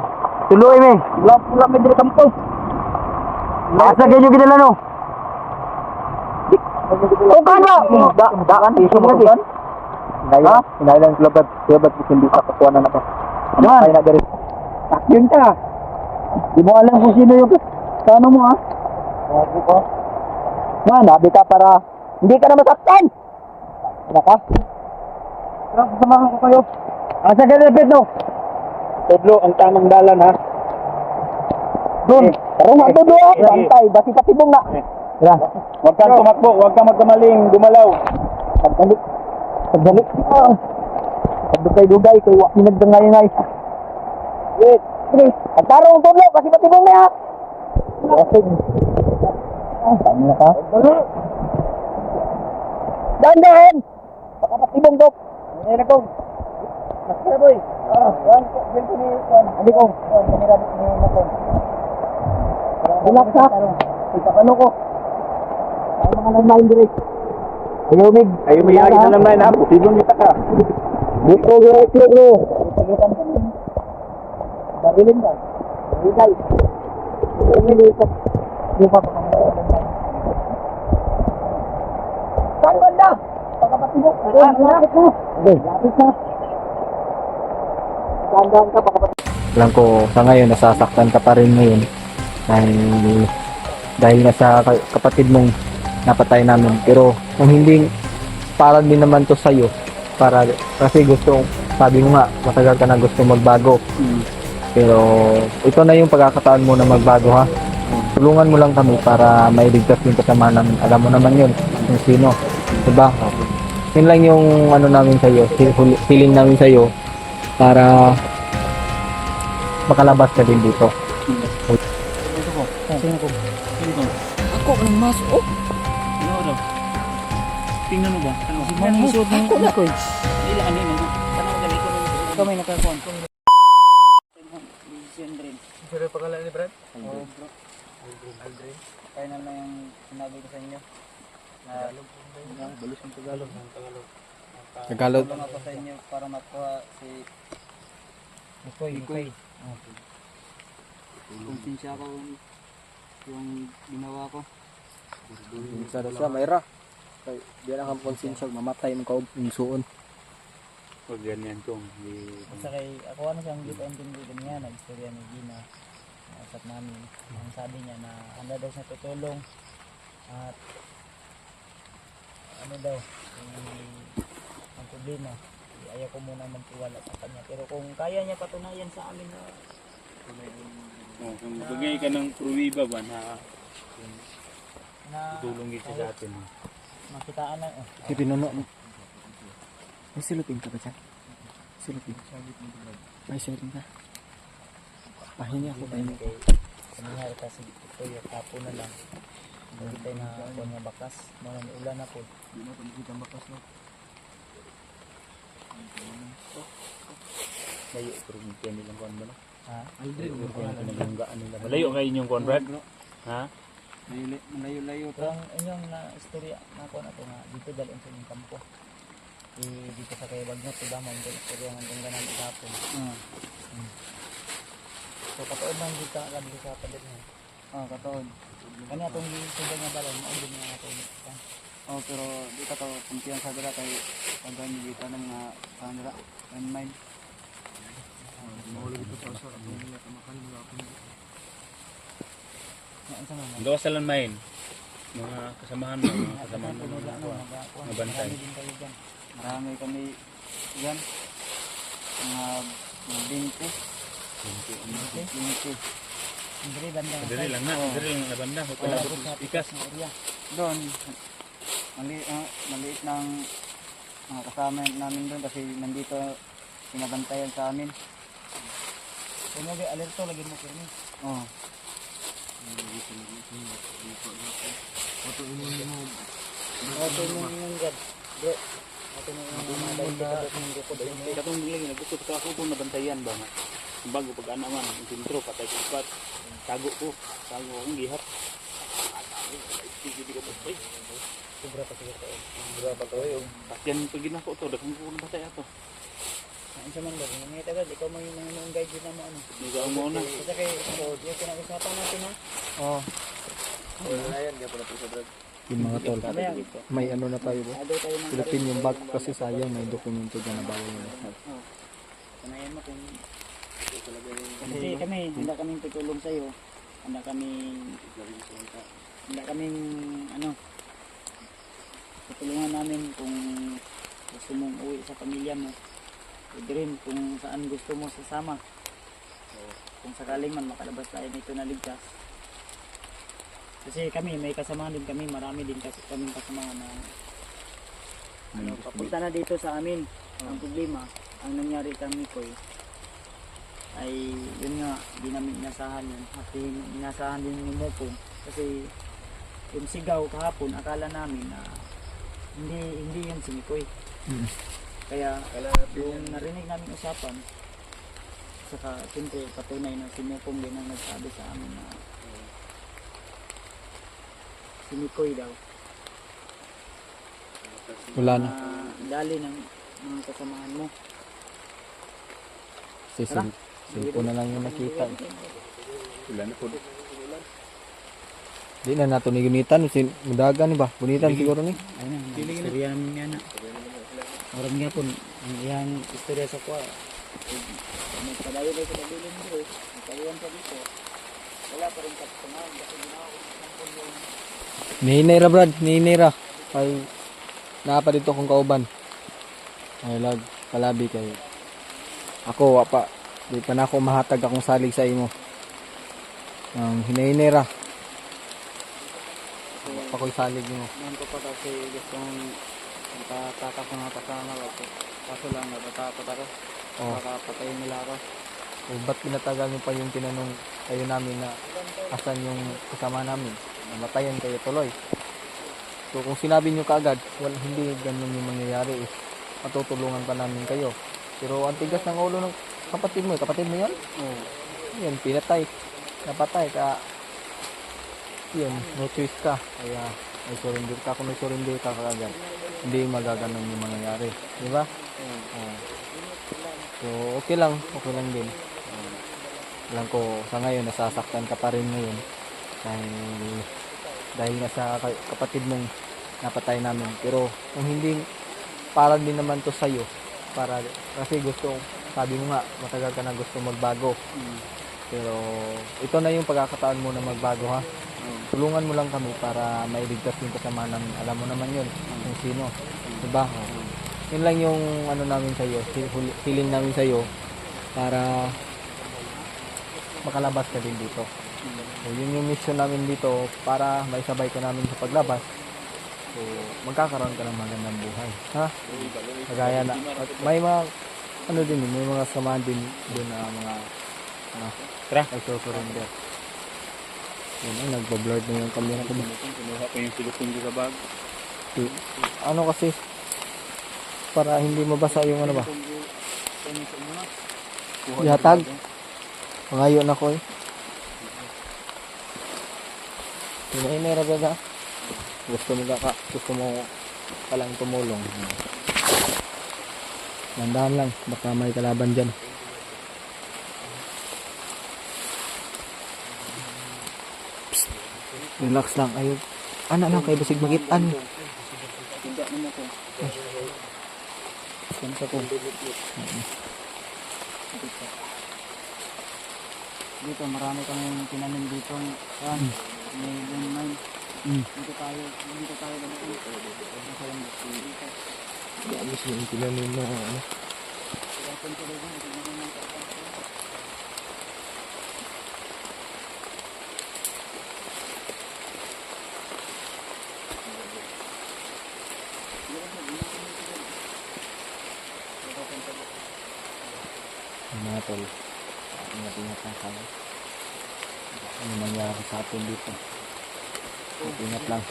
Tuloy me. Wala may dre kampo. Asa ganyo gidala no? Kung kanda! Daan, iso mo kasi. Hinailan labat hindi pa kakuha na pa. Ano na gari? Takyon ka. Di mo alam kung sino yung kano mo ha? Ako ko. Nabi ka para hindi ka na masaktan. Naka? Samahan ko kayo. Asa ka na Pedro? Pedro, ang tamang dalan ha. Doon. Karong ato doon. Bantay. Basi patibong na. Huwag kang tumakbo. Huwag kang magkamaling. Dumalaw. Pagdali. dugay-dugay, kay wak minagdangay-ngay. Wait, please. Ang tarong tulo, kasi patibong niya. Lasing. Saan na ka? Dahan-dahan! Baka patibong, Dok. Ano na kong? Masira, boy. Yan ko ni Juan. Hindi ko. Panira ni Makon. Relax ha. Ito ano ko. Ay mga landmine direct. Ayumig. Ayaw may agi na naman ha. Sibong kita ka. Dito direct bro. Pagitan ka din. Barilin ka. Higay. Hindi ka. Hindi pa saan banda? Pagkapatibok. Lapit na. Lapit na. Saan ka pagkapatibok. Alam ko sa ngayon nasasaktan ka pa rin ngayon dahil nga sa kapatid mong napatay namin, pero kung hindi, para din naman to sa'yo, para kasi sabi mo nga matagal ka na gusto magbago, pero ito na yung pagkakataon mo na magbago ha. Tulungan mo lang kami para mailigtas yung kasama namin. Alam mo naman yun kung sino, diba? Yun lang yung ano namin sa'yo, feeling namin sa'yo para makalabas ka din dito. Sino ko? Ako, anong mas? Oh! Ano daw? Tingnan mo ba? Ano? Mami, isuot mo yung ko. Ila, ano yun? Ano mo ganito? Ikaw may nakakuan. Sino pa kala ni Brad? Oo, bro. Aldrin. Final na yung sinabi ko sa inyo. Balos ng Tagalog. Tagalog. Tulong ako sa inyo para makuha si Ikoy. konsensya ko yung ginawa ko. Sada siya, Mayra. Kay diyan ang konsensya mamatay mo ka og suon. Pag ganyan kong Basta kay ako ano siyang gipintindigan niya, nag-istorya ni Gina. Nausap namin. Ang sabi niya na handa daw siya tutulong at ano daw, ang problema, ayaw ko muna magtiwala sa kanya. Pero kung kaya niya patunayan sa amin na kung bagay ka ng pruwiba ba na na tulong dito sa atin. makitaan na Si pinuno mo. May silupin ka ba dyan? Silupin. May silupin ka. Pahingi ako ba yun? nangyari kasi ito yung tapo na lang. Hindi tayo na ako nga bakas. Mga ulan na po. Hindi na pagkita bakas no. Layo, pero hindi nilang kuhan ba na? Ha? Aldrin. Pinaganggaan nila. Malayo kayo inyong kuhan, Brad? Ha? Malayo-layo Pero ang inyong na istorya na ako na ito nga dito dalhin sa inyong kampo. Dito sa kay Bagnot, diba? Mga istorya ng tungganan ikapon. So katoon lang dito ka dito sa palit niya. kataon. Kani atong gisugay nga balon, mao din nga ato. Oh, pero di ka to kumpiyansa dira kay pagani dito ng mga kamera and mine. Mahulog ito sa usa at mga tamakan mga ako. Ano sa mga Gawa sa lanmain. Mga kasamahan mo, mga kasamahan mo. mga bantay. din kayo dyan. Marami kami diyan. Mga 20. Hindi banda. Dali lang na, dali lang na banda. Huwag ka Wala na po sa ikas. ng area. Doon maliit ng mga kasama namin doon kasi nandito pinabantayan sa amin. Kung mo alerto lagi mo kirmi. Oh. Ato yung gad. Bro. Ato yung mga dahil ng grupo doon. Katong bilang nagkukot ka ako kung nabantayan ba nga. Bago pag anaman, yung sintro, patay ko pat. Tago ko akong gihat. Hindi ka patay. Sobra pa siguro tayo. Takyan pag ginako to, dagang ko nabatay ato. Ang sa man gawin, mga tagad, ikaw mo yung guide din na mo ano. Hindi ka mo na. Kasi kay, yung pinag-usapan natin ha. Oh. Yung mga tol. Mamaya, May ano na tayo ba? ado tayo ng Silupin yung bag kasi sayang may dokumento dyan na bawal nila. Sanayan mo kung kasi kami, handa kaming tutulong sa iyo. Handa kaming ano tutulungan namin kung gusto mong uwi sa pamilya mo. Pwede rin kung saan gusto mo sasama. Kung sakaling man makalabas tayo nito na ligtas. Kasi kami, may kasama din kami, marami din kasi kaming kasama na papunta na dito sa amin. Ang problema, ang nangyari kay Mikoy ay yun nga, di namin inasahan yun. At inasahan din ni Mopong kasi yung sigaw kahapon, akala namin na hindi yun si Mikoy. Kaya yung narinig namin usapan, saka siyempre patunay na si Mopong din ang nagsabi sa amin na si Mikoy daw. Wala na. Dali ng mga kasamahan mo. Cellphone na lang yung nakita. Wala na po. Di na nato ni gunitan. Mudagan ni ba? Gunitan siguro ni. Ayun na, istorya namin yan na. Orang nga po, ang iyang istorya sa kuwa. Nagpadayo kayo sa pabilin bro, nagpadayan pa dito. Wala pa rin kapatunahan kasi ginawa ko ng yung Nihinera Brad, nihinera. Ay, napa dito kong kauban. Ay lag, kalabi kayo. Ako, wapa. Di pa na ako mahatag akong salig sa imo. Ang hinahinera. Pa ko'y salig mo. Noon ko pa kasi gustong natatakap mga kasama ko. Kaso lang, natatakot ako. Oh. Baka patayin nila ako. O ba't pinatagal mo pa yung tinanong kayo namin na asan yung kasama namin? Namatayan kayo tuloy. So kung sinabi nyo kaagad, hindi ganun yung mangyayari eh. Matutulungan pa namin kayo. Pero ang tigas ng ulo ng kapatid mo yan? Oo. Yan, pinatay. Napatay ka. Yan, no choice ka. Kaya may surrender ka. Kung may surrender ka kaagad, hindi magaganon yung mangyayari. Di ba? Oo. So okay lang din. Alam ko sa ngayon nasasaktan ka pa rin ngayon dahil nga sa kapatid mong napatay namin. Pero kung hindi, para din naman to sa'yo, para kasi sabi mo nga matagal ka na gusto magbago. Pero ito na yung pagkakataon mo na magbago ha. Tulungan mo lang kami para mailigtas yung kasama namin. Alam mo naman yun kung sino, diba? Yun lang yung ano namin sa'yo, feeling namin sa'yo para makalabas ka din dito. So, yun yung mission namin dito para maisabay ka namin sa paglabas. So, magkakaroon ka ng magandang buhay. Ha? Kagaya na, may mga, ano din, may mga samahan din na mga, nagsusurrender. Yun, nagbablurred na yung camera ko. Kinuha ko yung silupin ko sa bag. Ano kasi, para hindi mabasa yung ano ba? Ihatag. Pangayo na ko eh. Hinahinera ba na? Gusto mo palang tumulong. Nandahan lang, baka may kalaban dyan. Psst. Relax lang, ayaw. Anak lang kayo basig magitan. Tidak naman ko. Kansa ko. Dito, marami kami tinanim dito. May lemon. Dito tayo dito. Nasa lang dito. Abis yung tinanim na ano. Mga tol, ingat-ingat lang tayo. Ano mangyari sa atin dito? Ingat lang.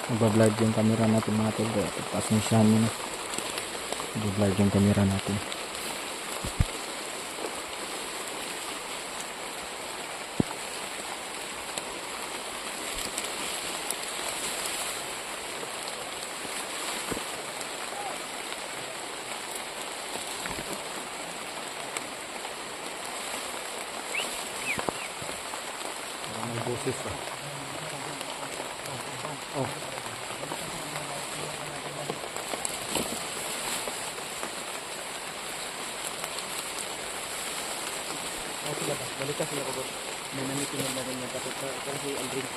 Nagbablurred yung camera natin mga tol. Pasensyahan mo na. Nagbablurred yung camera natin. Parang may boses ah. Oh. Balik ka sila ko. May namitin na rin yung kapit. Kasi Aldrin.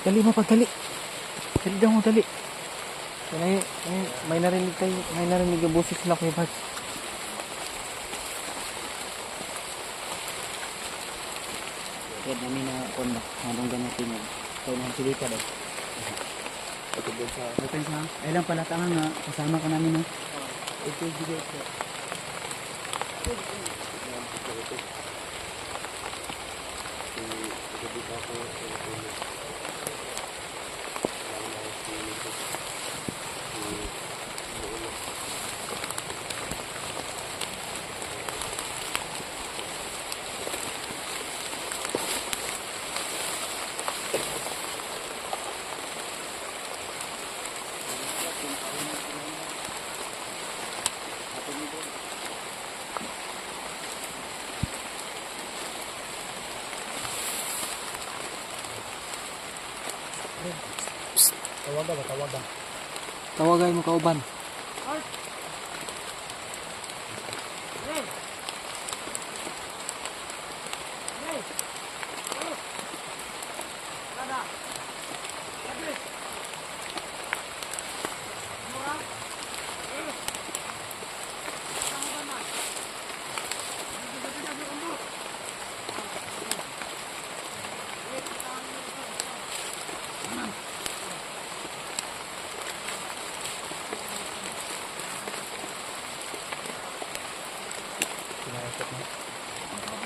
Dali mo pa, dali. Dali daw mo, dali. May narinig tayo. May narinig yung boses sila, Kuya Bads. Kaya namin na konda. Anong ganatin yun. Kaya nang silika daw. Okay sa ay lang pala tanga nga. Kasama ka namin ha. Ito yung video ko. Tawagay mo kauban.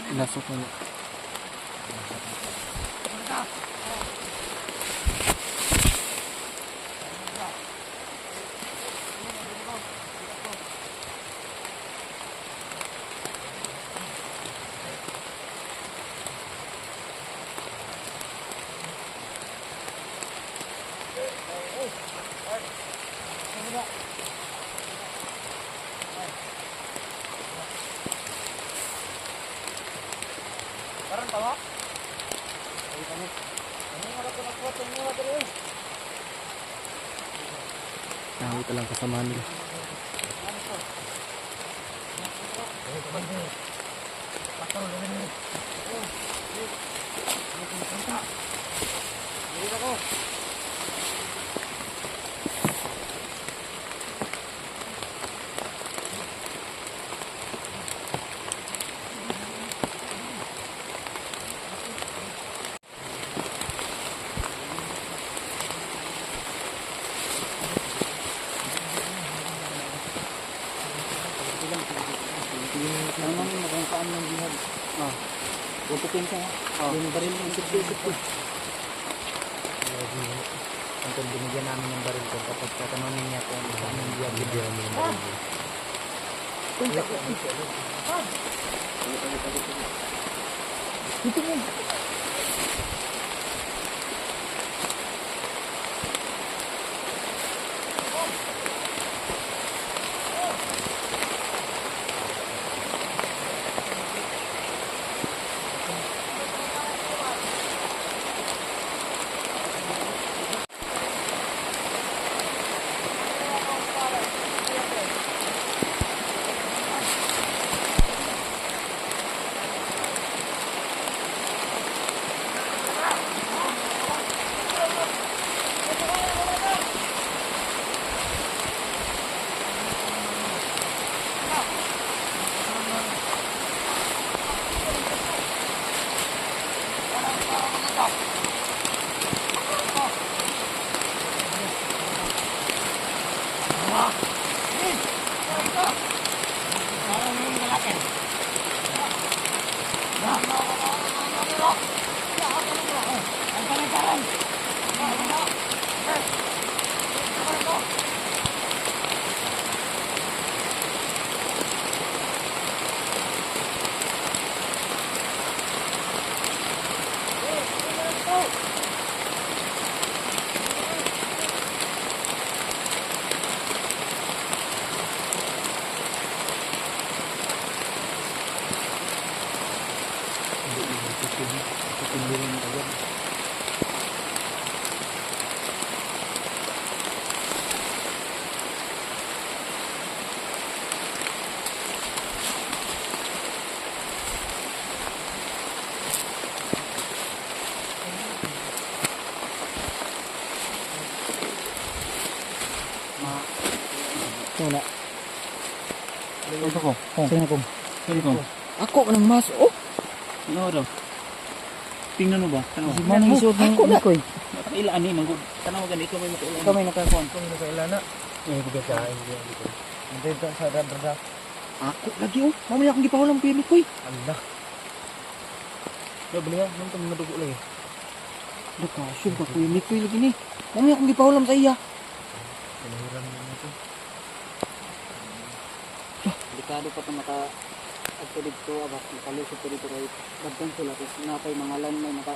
Inasok mo. Nakita lang kasama nila. Ang namin magkakaaan ng jihad. Pupukin ka ha. Yung baril ng isip-isip ko. Ang binigyan namin ng baril ko kapag tatanungin niya kung saan yung jihad binigyan namin ng baril ko. Dito mo. Wala. Ito ko. Sino ko? Sino ko? Ako nang mas. Oh, Ano daw? Tingnan mo ba? Tanaw. Si Manang isuot ng Mikoy. Nakailaan ni manggod. Tanaw ganito may makailaan. Ikaw may nakakuan. ako lagi oh. Mamaya akong gipahulam kuya Mikoy. Balihan, nung kami madugo lagi. Nakasyon ka kuya Mikoy lagi ni. Mamaya akong gipahulam sa iya. Delikado pa ito maka-agto dito, abas makalusot ko dito kahit bagdan sila, tapos napay mga landmine, naka,